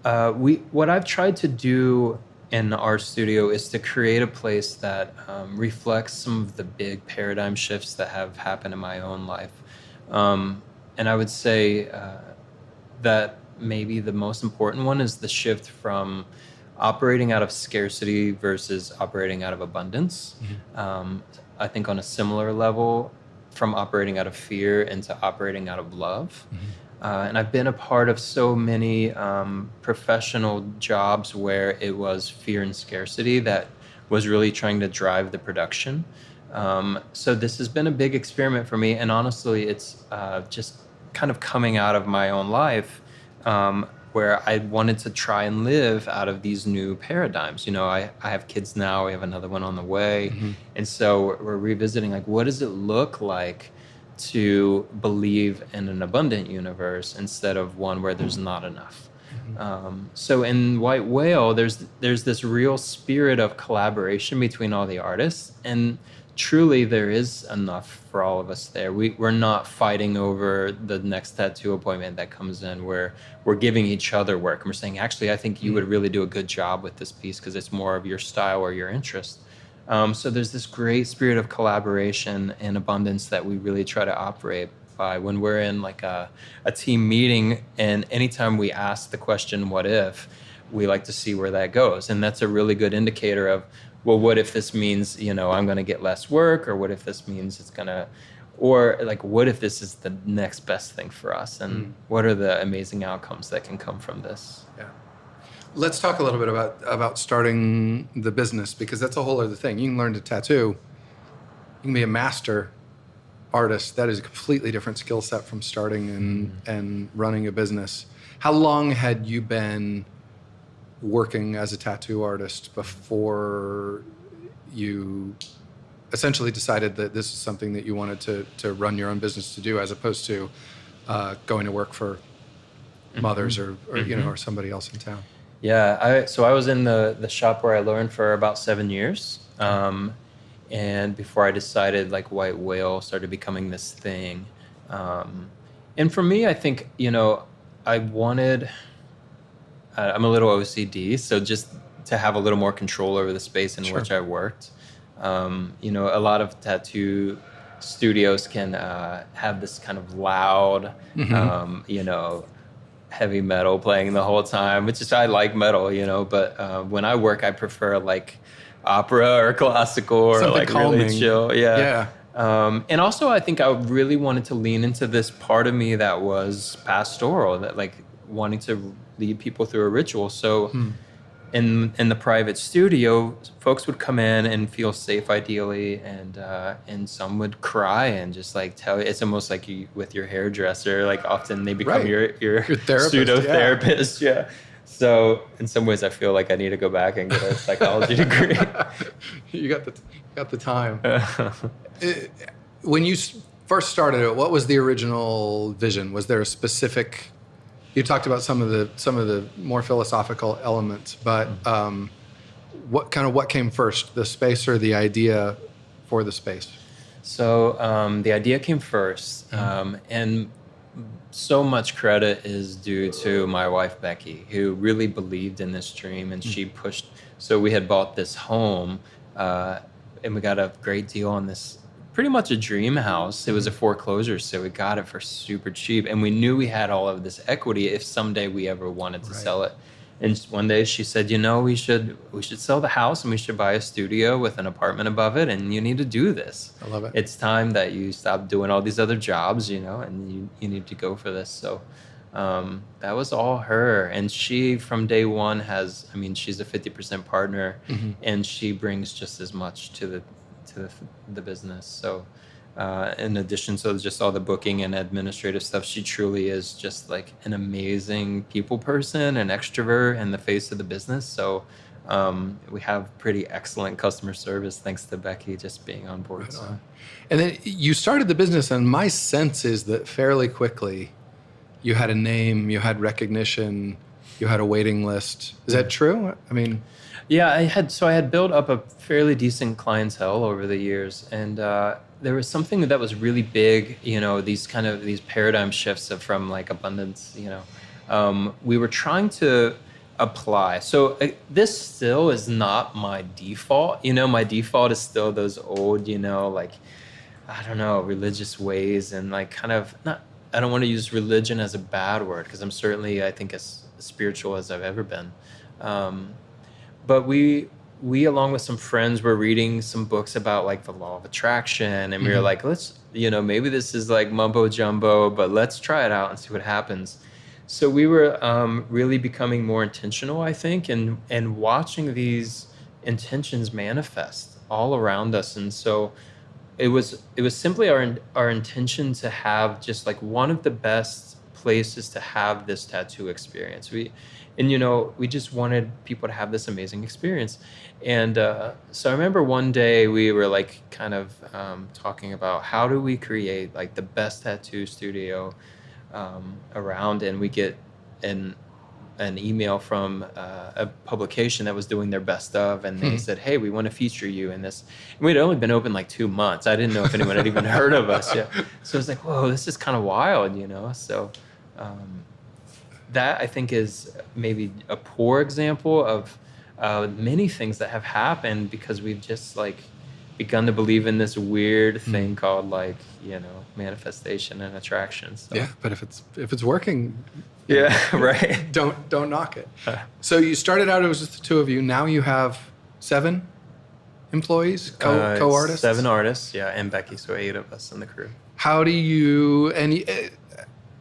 [SPEAKER 1] what I've tried to do in our studio is to create a place that reflects some of the big paradigm shifts that have happened in my own life. And I would say that maybe the most important one is the shift from operating out of scarcity versus operating out of abundance. I think on a similar level, from operating out of fear into operating out of love. And I've been a part of so many professional jobs where it was fear and scarcity that was really trying to drive the production. So this has been a big experiment for me. And honestly, it's just kind of coming out of my own life, where I wanted to try and live out of these new paradigms. You know, I have kids now, we have another one on the way. And so we're revisiting, like, what does it look like to believe in an abundant universe instead of one where there's not enough? So in White Whale, there's this real spirit of collaboration between all the artists, and truly there is enough for all of us there. We're not fighting over the next tattoo appointment that comes in, where we're giving each other work and we're saying, actually, I think you would really do a good job with this piece because it's more of your style or your interest. So there's this great spirit of collaboration and abundance that we really try to operate by when we're in like a team meeting. And anytime we ask the question, what if, we like to see where that goes. And that's a really good indicator of, well, what if this means, you know, I'm going to get less work, or what if this means it's going to, or like, what if this is the next best thing for us? And what are the amazing outcomes that can come from this?
[SPEAKER 3] Yeah. Let's talk a little bit about starting the business, because that's a whole other thing. You can learn to tattoo. You can be a master artist. That is a completely different skill set from starting and running a business. How long had you been working as a tattoo artist before you essentially decided that this is something that you wanted to run your own business to do, as opposed to going to work for Mothers or you know, or somebody else in town?
[SPEAKER 1] Yeah, so I was in the shop where I learned for about 7 years. And before I decided, like, White Whale started becoming this thing. And for me, I think, you know, I'm a little OCD, so just to have a little more control over the space in which I worked. You know, a lot of tattoo studios can have this kind of loud, you know, heavy metal playing the whole time, which is, I like metal, you know, but when I work, I prefer like opera or classical or something like calming. Really chill. Yeah. And also I think I really wanted to lean into this part of me that was pastoral, that like wanting to lead people through a ritual. So in the private studio, folks would come in and feel safe, ideally, and some would cry and just like tell you. It's almost like you with your hairdresser. Like often they become your therapist, pseudo therapist. Yeah. So in some ways, I feel like I need to go back and get a psychology degree.
[SPEAKER 3] You got the time. When you first started it, what was the original vision? Was there a specific? You talked about some of the more philosophical elements, but what came first, the space or the idea for the space? So
[SPEAKER 1] the idea came first, and so much credit is due to my wife Becky, who really believed in this dream, and she pushed. So we had bought this home, and we got a great deal on this. Pretty much a dream house. It was a foreclosure, so we got it for super cheap. And we knew we had all of this equity if someday we ever wanted to sell it. And one day she said, you know, we should sell the house and we should buy a studio with an apartment above it, and you need to do this.
[SPEAKER 3] I love it.
[SPEAKER 1] It's time that you stop doing all these other jobs, you know, and you need to go for this. So That was all her. And she, from day one, she's a 50% partner, and she brings just as much to the business. So, in addition to just all the booking and administrative stuff, she truly is just like an amazing people person, an extrovert, and the face of the business. So, we have pretty excellent customer service thanks to Becky just being on board.
[SPEAKER 3] Right
[SPEAKER 1] So.
[SPEAKER 3] on. And then you started the business, and my sense is that fairly quickly you had a name, you had recognition, you had a waiting list. Is that true? I mean,
[SPEAKER 1] Yeah, I had built up a fairly decent clientele over the years, and there was something that was really big. These paradigm shifts from like abundance. We were trying to apply. So this still is not my default. My default is still those old, like, I don't know, religious ways, and like kind of not. I don't want to use religion as a bad word, because I'm certainly, I think, as spiritual as I've ever been. But we along with some friends were reading some books about like the law of attraction, and we were like, let's, maybe this is like mumbo jumbo, but let's try it out and see what happens. So we were really becoming more intentional, I think, and watching these intentions manifest all around us. And so it was simply our intention to have just like one of the best places to have this tattoo experience. We just wanted people to have this amazing experience. And so I remember one day we were like kind of talking about how do we create like the best tattoo studio around, and we get an email from a publication that was doing their best of, and they said, hey, we want to feature you in this. And we'd only been open like 2 months. I didn't know if anyone had even heard of us yet. So I was like, whoa, this is kind of wild, So that I think is maybe a poor example of many things that have happened because we've just like begun to believe in this weird thing called like, manifestation and attraction. So.
[SPEAKER 3] yeah, but if it's working,
[SPEAKER 1] yeah, right.
[SPEAKER 3] Don't knock it. So you started out, it was just the two of you. Now you have 7 employees, co-artists?
[SPEAKER 1] 7 artists, yeah, and Becky, so 8 of us in the crew.
[SPEAKER 3] How do you,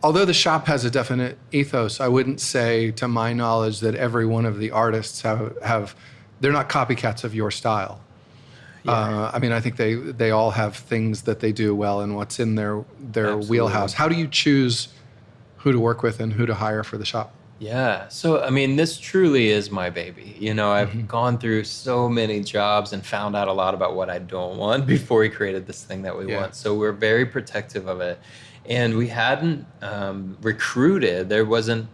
[SPEAKER 3] although the shop has a definite ethos, I wouldn't say, to my knowledge, that every one of the artists have they're not copycats of your style. Yeah. I think they all have things that they do well and what's in their wheelhouse. How do you choose who to work with and who to hire for the shop?
[SPEAKER 1] Yeah. So, this truly is my baby. I've gone through so many jobs and found out a lot about what I don't want before we created this thing that we want. So we're very protective of it. And we hadn't recruited. There wasn't,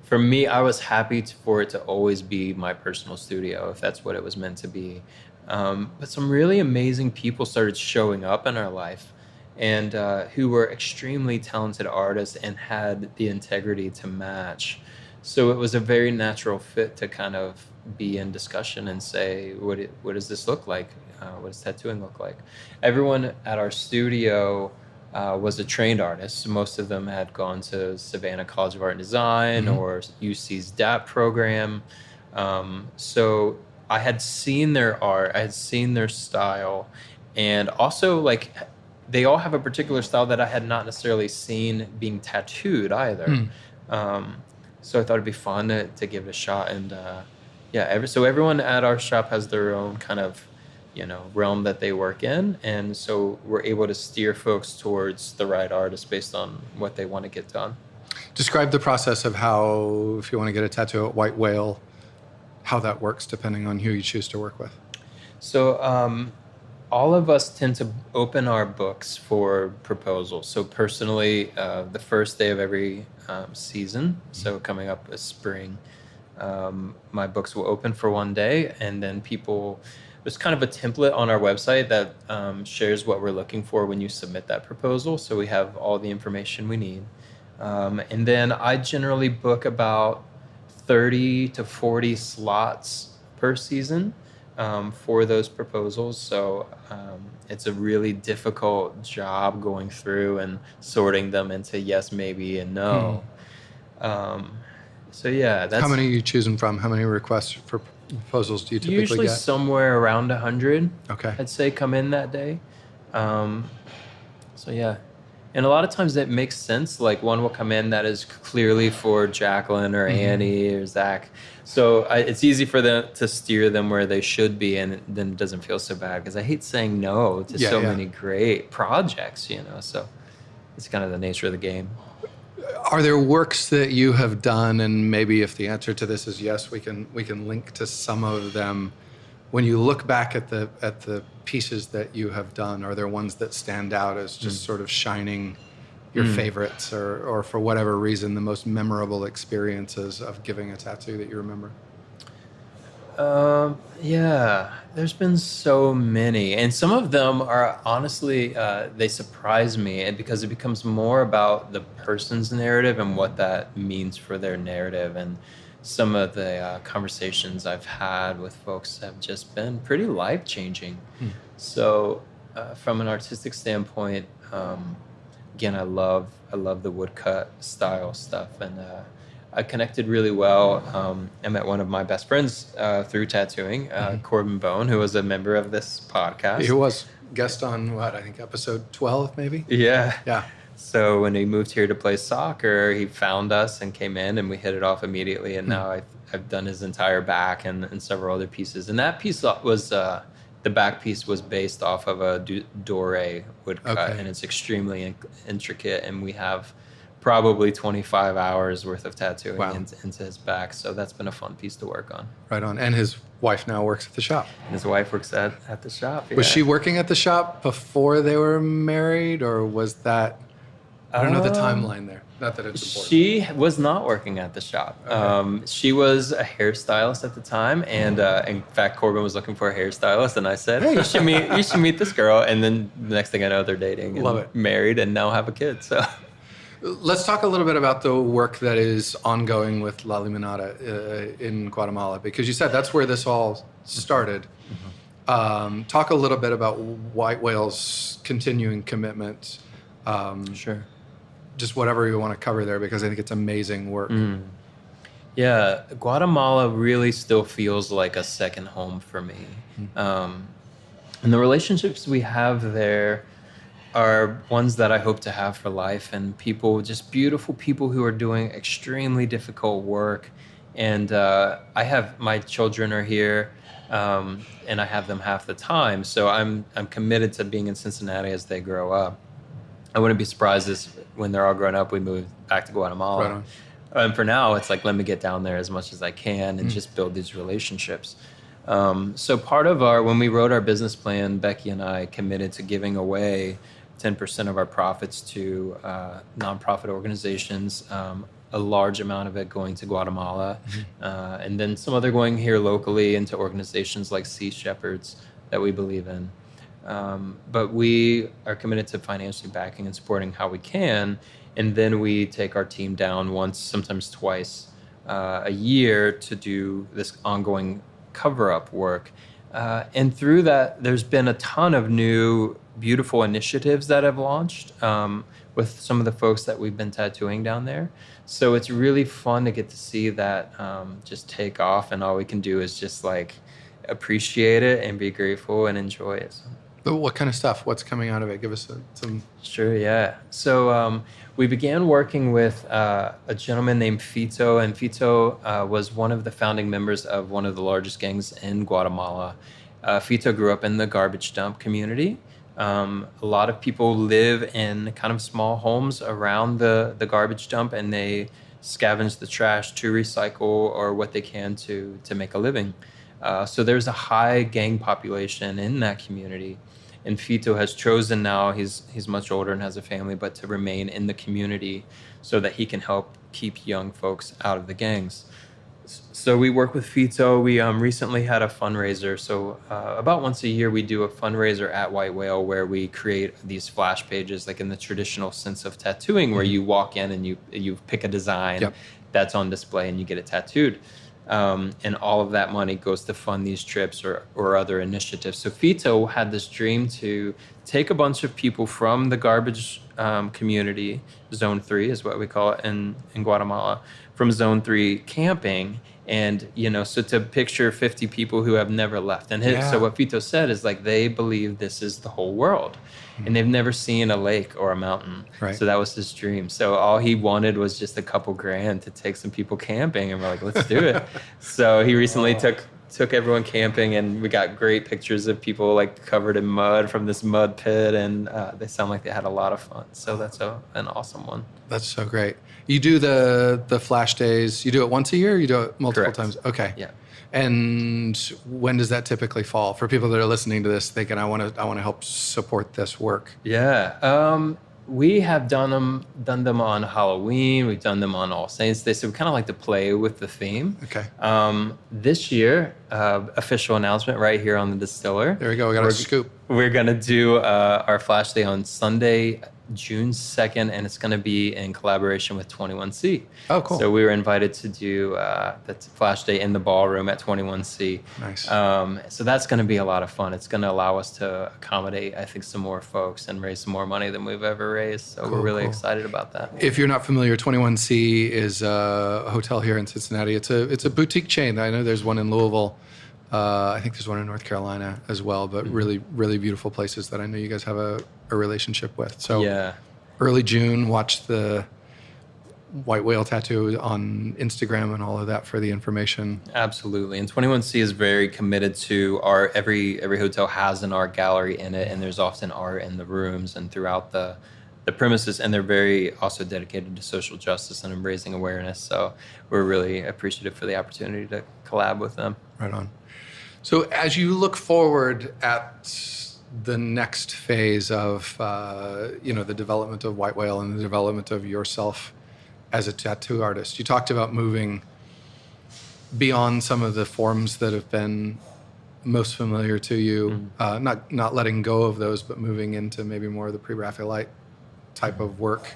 [SPEAKER 1] for me, I was happy for it to always be my personal studio, if that's what it was meant to be. But some really amazing people started showing up in our life, and who were extremely talented artists and had the integrity to match. So it was a very natural fit to kind of be in discussion and say, what does this look like? What does tattooing look like? Everyone at our studio was a trained artist. Most of them had gone to Savannah College of Art and Design or UC's DAP program. So I had seen their art, I had seen their style, and also like they all have a particular style that I had not necessarily seen being tattooed either. So I thought it'd be fun to give it a shot. And so everyone at our shop has their own kind of realm that they work in, and so we're able to steer folks towards the right artist based on what they want to get done.
[SPEAKER 3] Describe the process of how, if you want to get a tattoo at White Whale, how that works depending on who you choose to work with.
[SPEAKER 1] So all of us tend to open our books for proposals. So personally, the first day of every season, so coming up is spring, my books will open for one day, and then there's kind of a template on our website that shares what we're looking for when you submit that proposal. So we have all the information we need. And then I generally book about 30 to 40 slots per season for those proposals. So it's a really difficult job going through and sorting them into yes, maybe, and no. So yeah, that's...
[SPEAKER 3] How many are you choosing from? How many requests for proposals do you typically
[SPEAKER 1] usually
[SPEAKER 3] get?
[SPEAKER 1] Somewhere around 100.
[SPEAKER 3] Okay.
[SPEAKER 1] I'd say come in that day. So yeah. And a lot of times that makes sense. Like one will come in that is clearly for Jacqueline or Annie or Zach. So it's easy for them to steer them where they should be, and then it doesn't feel so bad, because I hate saying no to many great projects, So it's kind of the nature of the game.
[SPEAKER 3] Are there works that you have done, and maybe if the answer to this is yes, we can link to some of them. When you look back at the pieces that you have done, are there ones that stand out as just sort of shining your favorites, or for whatever reason, the most memorable experiences of giving a tattoo that you remember?
[SPEAKER 1] Yeah, there's been so many, and some of them are honestly, they surprise me, and because it becomes more about the person's narrative and what that means for their narrative. And some of the conversations I've had with folks have just been pretty life-changing. So from an artistic standpoint, again, I love the woodcut style stuff, and I connected really well. I met one of my best friends through tattooing, Corbin Bone, who was a member of this podcast.
[SPEAKER 3] He was guest on I think episode 12, maybe?
[SPEAKER 1] Yeah. So when he moved here to play soccer, he found us and came in, and we hit it off immediately. And now I've done his entire back and several other pieces. And that piece was, the back piece was based off of a doré woodcut, and it's extremely intricate. And we have probably 25 hours worth of tattooing into his back. So that's been a fun piece to work on. Right on.
[SPEAKER 3] And his wife now works at the shop.
[SPEAKER 1] His wife works at the shop. Yeah.
[SPEAKER 3] Was she working at the shop before they were married, or was that... I don't know the timeline there. Not that it's important.
[SPEAKER 1] She was not working at the shop. Okay. She was a hairstylist at the time, and in fact, Corbin was looking for a hairstylist, and I said, "Hey, you should meet this girl." And then the next thing I know, they're dating, and married, and now have a kid. So,
[SPEAKER 3] let's talk a little bit about the work that is ongoing with La Limonada in Guatemala, because you said that's where this all started. Talk a little bit about White Whale's continuing commitment.
[SPEAKER 1] Sure.
[SPEAKER 3] Just whatever you want to cover there, because I think it's amazing work.
[SPEAKER 1] Yeah, Guatemala really still feels like a second home for me. And the relationships we have there are ones that I hope to have for life, and people, just beautiful people who are doing extremely difficult work. And I have, my children are here, and I have them half the time. So I'm committed to being in Cincinnati as they grow up. I wouldn't be surprised when they're all grown up, we move back to Guatemala.
[SPEAKER 3] Right on.
[SPEAKER 1] And for now, it's like, let me get down there as much as I can and just build these relationships. So part of when we wrote our business plan, Becky and I committed to giving away 10% of our profits to nonprofit organizations, a large amount of it going to Guatemala, and then some other going here locally into organizations like Sea Shepherds that we believe in. But we are committed to financially backing and supporting how we can. And then we take our team down once, sometimes twice a year to do this ongoing cover-up work. And through that, there's been a ton of new, beautiful initiatives that have launched with some of the folks that we've been tattooing down there. So it's really fun to get to see that just take off. And all we can do is just like appreciate it and be grateful and enjoy it.
[SPEAKER 3] What kind of stuff? What's coming out of it? Give us some...
[SPEAKER 1] Sure, yeah. So we began working with a gentleman named Fito, and Fito was one of the founding members of one of the largest gangs in Guatemala. Fito grew up in the garbage dump community. A lot of people live in kind of small homes around the garbage dump, and they scavenge the trash to recycle or what they can to make a living. So there's a high gang population in that community. And Fito has chosen now, he's much older and has a family, but to remain in the community so that he can help keep young folks out of the gangs. So we work with Fito. We recently had a fundraiser. So about once a year, we do a fundraiser at White Whale where we create these flash pages, like in the traditional sense of tattooing, where you walk in and you pick a design that's on display and you get it tattooed. And all of that money goes to fund these trips or other initiatives. So Fito had this dream to take a bunch of people from the garbage community, Zone 3 is what we call it in Guatemala, from Zone 3 camping, And, so to picture 50 people who have never left. And so what Fito said is like, they believe this is the whole world. And they've never seen a lake or a mountain.
[SPEAKER 3] Right.
[SPEAKER 1] So that was his dream. So all he wanted was just a couple grand to take some people camping. And we're like, let's do it. So he recently took everyone camping, and we got great pictures of people like covered in mud from this mud pit. And they sound like they had a lot of fun. So that's an awesome one.
[SPEAKER 3] That's so great. You do the flash days. You do it once a year? Or you do it multiple
[SPEAKER 1] Correct.
[SPEAKER 3] times? Okay.
[SPEAKER 1] Yeah.
[SPEAKER 3] And when does that typically fall? For people that are listening to this, thinking, I want to help support this work.
[SPEAKER 1] Yeah. We have done them on Halloween. We've done them on All Saints Day. So we kind of like to play with the theme.
[SPEAKER 3] Okay.
[SPEAKER 1] This year, official announcement right here on the Distiller.
[SPEAKER 3] There we go. We got a scoop.
[SPEAKER 1] We're going to do our Flash Day on Sunday, June 2nd, and it's going to be in collaboration with 21C.
[SPEAKER 3] Oh, cool.
[SPEAKER 1] So we were invited to do that Flash Day in the ballroom at 21C.
[SPEAKER 3] Nice.
[SPEAKER 1] So that's going to be a lot of fun. It's going to allow us to accommodate, I think, some more folks and raise some more money than we've ever raised. So we're really excited about that.
[SPEAKER 3] If you're not familiar, 21C is a hotel here in Cincinnati. It's a boutique chain. I know there's one in Louisville. I think there's one in North Carolina as well, but really, really beautiful places that I know you guys have a relationship with. So
[SPEAKER 1] yeah.
[SPEAKER 3] Early June, watch the white whale tattoo on Instagram and all of that for the information.
[SPEAKER 1] Absolutely. And 21C is very committed to art. Every hotel has an art gallery in it, and there's often art in the rooms and throughout the premises, and they're very also dedicated to social justice and raising awareness. So we're really appreciative for the opportunity to collab with them.
[SPEAKER 3] Right on. So as you look forward at the next phase of the development of White Whale and the development of yourself as a tattoo artist, you talked about moving beyond some of the forms that have been most familiar to you, not letting go of those, but moving into maybe more of the pre-Raphaelite type of work.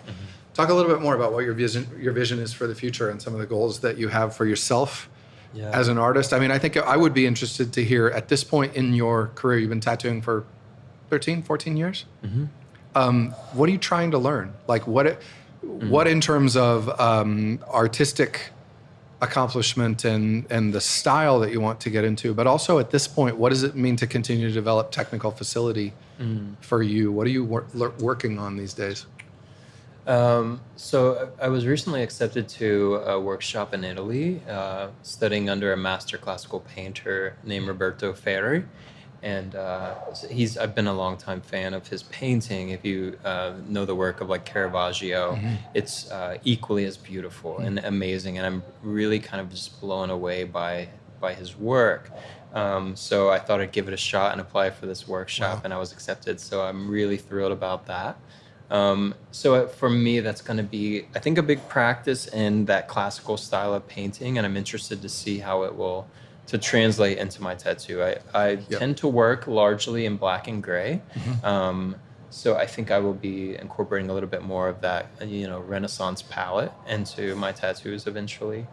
[SPEAKER 3] Talk a little bit more about what your vision is for the future and some of the goals that you have for yourself as an artist. I mean, I think I would be interested to hear at this point in your career, you've been tattooing for 13, 14 years. What are you trying to learn? Like what in terms of artistic accomplishment and the style that you want to get into, but also at this point, what does it mean to continue to develop technical facility for you? What are you working on these days?
[SPEAKER 1] So I was recently accepted to a workshop in Italy, studying under a master classical painter named Roberto Ferri. And I've been a longtime fan of his painting. If you know the work of like Caravaggio, it's equally as beautiful and amazing. And I'm really kind of just blown away by his work. So I thought I'd give it a shot and apply for this workshop, and I was accepted. So I'm really thrilled about that. So for me, that's going to be, I think, a big practice in that classical style of painting, and I'm interested to see how it will to translate into my tattoo. I tend to work largely in black and gray. So I think I will be incorporating a little bit more of that, Renaissance palette into my tattoos eventually.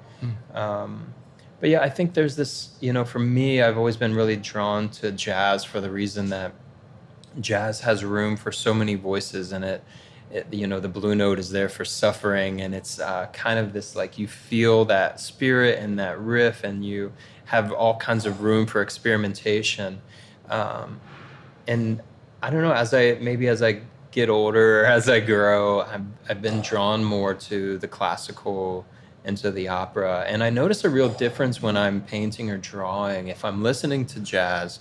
[SPEAKER 1] But yeah, I think there's this, for me, I've always been really drawn to jazz for the reason that jazz has room for so many voices in it. The blue note is there for suffering, and it's kind of this, like, you feel that spirit and that riff, and you have all kinds of room for experimentation. And I don't know, as I get older, as I grow, I've been drawn more to the classical and to the opera. And I notice a real difference when I'm painting or drawing. If I'm listening to jazz,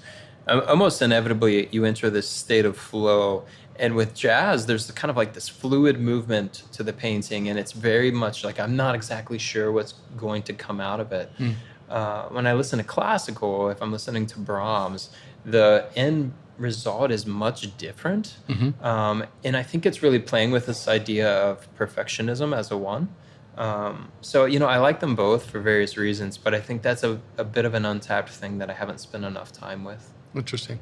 [SPEAKER 1] almost inevitably you enter this state of flow. And with jazz, there's kind of like this fluid movement to the painting, and it's very much like I'm not exactly sure what's going to come out of it. When I listen to classical, if I'm listening to Brahms, the end result is much different. And I think it's really playing with this idea of perfectionism as a one. So, I like them both for various reasons, but I think that's a bit of an untapped thing that I haven't spent enough time with.
[SPEAKER 3] Interesting.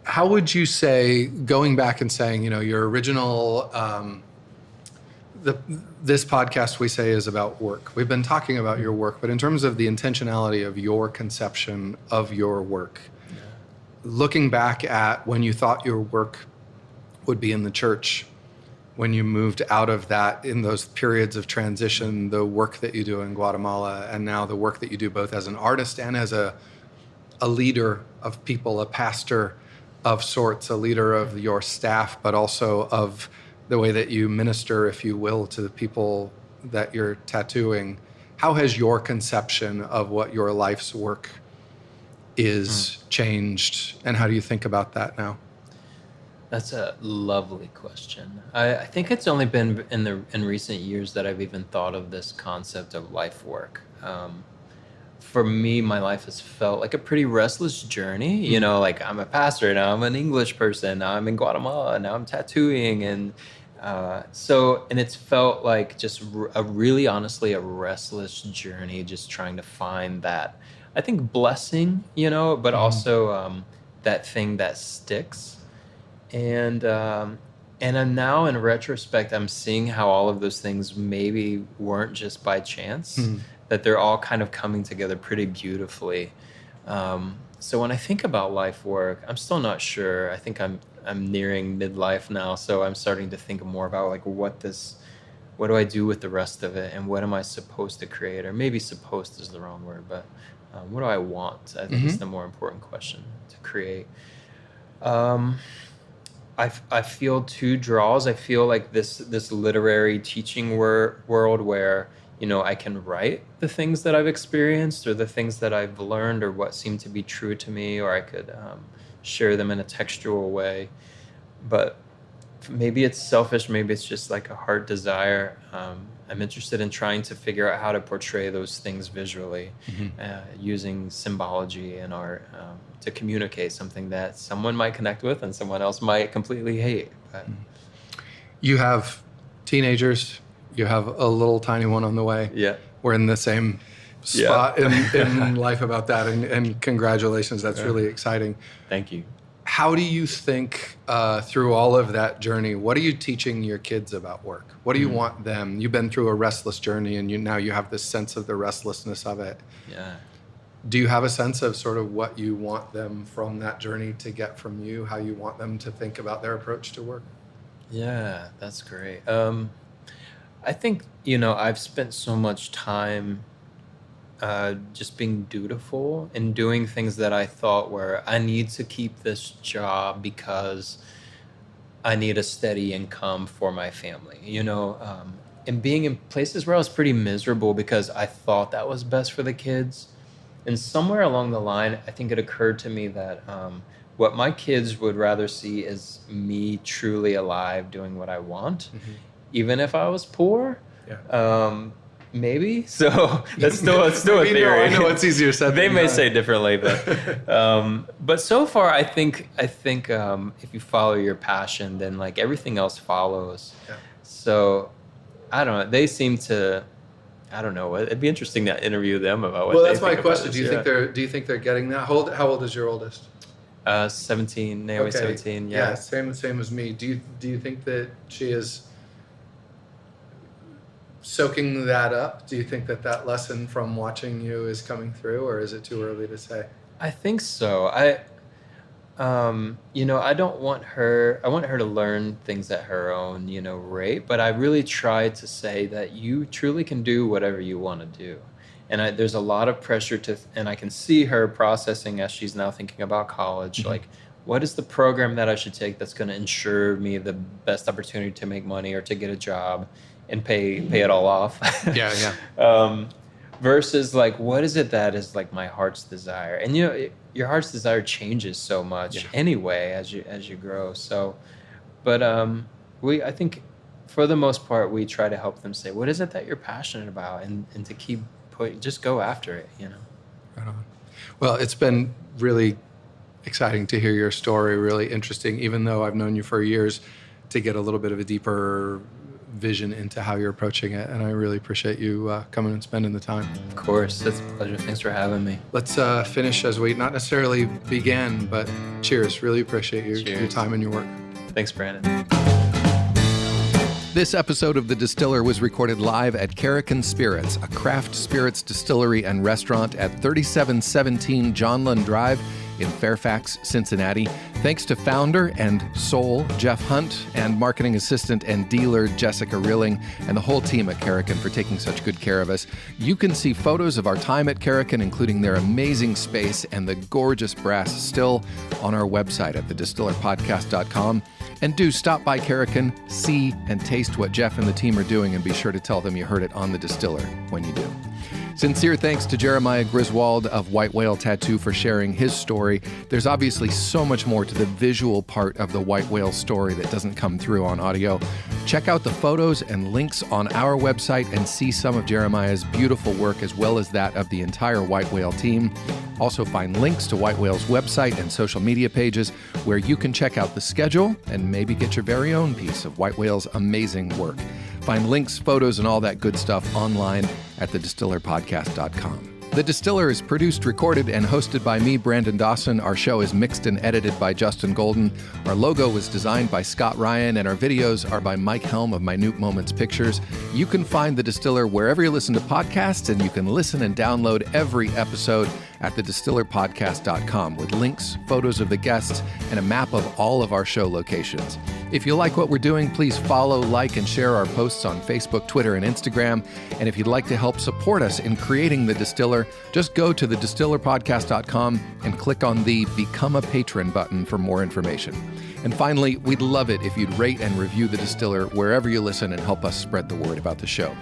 [SPEAKER 3] How would you say, going back and saying, your original, this podcast we say is about work. We've been talking about your work, but in terms of the intentionality of your conception of your work, looking back at when you thought your work would be in the church, when you moved out of that, in those periods of transition, the work that you do in Guatemala, and now the work that you do both as an artist and as a leader of people, a pastor of sorts, a leader of your staff, but also of the way that you minister, if you will, to the people that you're tattooing. How has your conception of what your life's work is changed, and how do you think about that now?
[SPEAKER 1] That's a lovely question. I think it's only been in recent years that I've even thought of this concept of life work. For me, my life has felt like a pretty restless journey. You know, like I'm a pastor, now I'm an English person, now I'm in Guatemala, now I'm tattooing. And and it's felt like just really honestly a restless journey, just trying to find that, I think, blessing, but also that thing that sticks. And I'm now, in retrospect, I'm seeing how all of those things maybe weren't just by chance, that they're all kind of coming together pretty beautifully. So when I think about life work, I'm still not sure. I think I'm nearing midlife now, so I'm starting to think more about like what do I do with the rest of it, and what am I supposed to create? Or maybe supposed is the wrong word, but what do I want? I think is the more important question to create. I feel two draws. I feel like this literary teaching world where, I can write the things that I've experienced or the things that I've learned or what seem to be true to me, or I could share them in a textual way. But maybe it's selfish, maybe it's just like a heart desire. I'm interested in trying to figure out how to portray those things visually, using symbology and art to communicate something that someone might connect with and someone else might completely hate. But
[SPEAKER 3] You have teenagers, you have a little tiny one on the way.
[SPEAKER 1] Yeah.
[SPEAKER 3] We're in the same spot in life about that, and congratulations, that's really exciting.
[SPEAKER 1] Thank you.
[SPEAKER 3] How do you think through all of that journey, what are you teaching your kids about work? What do you want them? You've been through a restless journey, and now you have this sense of the restlessness of it.
[SPEAKER 1] Yeah.
[SPEAKER 3] Do you have a sense of sort of what you want them from that journey to get from you, how you want them to think about their approach to work?
[SPEAKER 1] Yeah, that's great. I think, I've spent so much time just being dutiful and doing things that I thought were, I need to keep this job because I need a steady income for my family, and being in places where I was pretty miserable because I thought that was best for the kids. And somewhere along the line, I think it occurred to me that what my kids would rather see is me truly alive doing what I want, even if I was poor. Yeah. Maybe. So that's still a theory.
[SPEAKER 3] I know it's easier said than
[SPEAKER 1] They may
[SPEAKER 3] done.
[SPEAKER 1] say differently, but so far I think if you follow your passion, then like everything else follows.
[SPEAKER 3] Yeah.
[SPEAKER 1] So I don't know. They seem to. I don't know. It'd be interesting to interview them about what.
[SPEAKER 3] Well,
[SPEAKER 1] they
[SPEAKER 3] that's my
[SPEAKER 1] think about
[SPEAKER 3] question.
[SPEAKER 1] this.
[SPEAKER 3] Do you think they're getting that? How old is your oldest?
[SPEAKER 1] 17. Naomi's 17.
[SPEAKER 3] Yeah, same as me. Do you think that she is soaking that up? Do you think that lesson from watching you is coming through, or is it too early to say?
[SPEAKER 1] I think so. I don't want her. I want her to learn things at her own, rate. But I really try to say that you truly can do whatever you want to do. And there's a lot of pressure and I can see her processing as she's now thinking about college. Like, what is the program that I should take that's going to ensure me the best opportunity to make money or to get a job and pay it all off?
[SPEAKER 3] Yeah.
[SPEAKER 1] Versus like, what is it that is like my heart's desire? And your heart's desire changes so much anyway as you grow. So, but I think for the most part we try to help them say, what is it that you're passionate about, and to keep just go after it.
[SPEAKER 3] Right on. Well, it's been really exciting to hear your story. Really interesting, even though I've known you for years, to get a little bit of a deeper vision into how you're approaching it, and I really appreciate you coming and spending the time.
[SPEAKER 1] Of course, it's a pleasure. Thanks for having me.
[SPEAKER 3] Let's finish as we not necessarily began, but cheers. Really appreciate your time and your work.
[SPEAKER 1] Thanks, Brandon.
[SPEAKER 2] This episode of The Distiller was recorded live at Carrican Spirits, a craft spirits distillery and restaurant at 3717 Johnland Drive in Fairfax, Cincinnati. Thanks to founder and soul Jeff Hunt and marketing assistant and dealer Jessica Rilling and the whole team at Kerrigan for taking such good care of us. You can see photos of our time at Kerrigan, including their amazing space and the gorgeous brass still on our website at thedistillerpodcast.com. And do stop by Kerrigan, see and taste what Jeff and the team are doing, and be sure to tell them you heard it on The Distiller when you do. Sincere thanks to Jeremiah Griswold of White Whale Tattoo for sharing his story. There's obviously so much more to the visual part of the White Whale story that doesn't come through on audio. Check out the photos and links on our website and see some of Jeremiah's beautiful work as well as that of the entire White Whale team. Also find links to White Whale's website and social media pages where you can check out the schedule and maybe get your very own piece of White Whale's amazing work. Find links, photos, and all that good stuff online at thedistillerpodcast.com. The Distiller is produced, recorded, and hosted by me, Brandon Dawson. Our show is mixed and edited by Justin Golden. Our logo was designed by Scott Ryan, and our videos are by Mike Helm of Minute Moments Pictures. You can find The Distiller wherever you listen to podcasts, and you can listen and download every episode at thedistillerpodcast.com with links, photos of the guests, and a map of all of our show locations. If you like what we're doing, please follow, like, and share our posts on Facebook, Twitter, and Instagram. And if you'd like to help support us in creating The Distiller, just go to thedistillerpodcast.com and click on the Become a Patron button for more information. And finally, we'd love it if you'd rate and review The Distiller wherever you listen and help us spread the word about the show.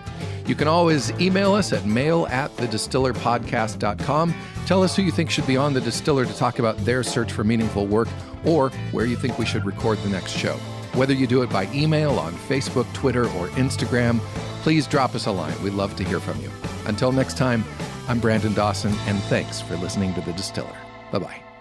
[SPEAKER 2] You can always email us at mail@thedistillerpodcast.com. Tell us who you think should be on The Distiller to talk about their search for meaningful work, or where you think we should record the next show. Whether you do it by email, on Facebook, Twitter, or Instagram, please drop us a line. We'd love to hear from you. Until next time, I'm Brandon Dawson, and thanks for listening to The Distiller. Bye-bye.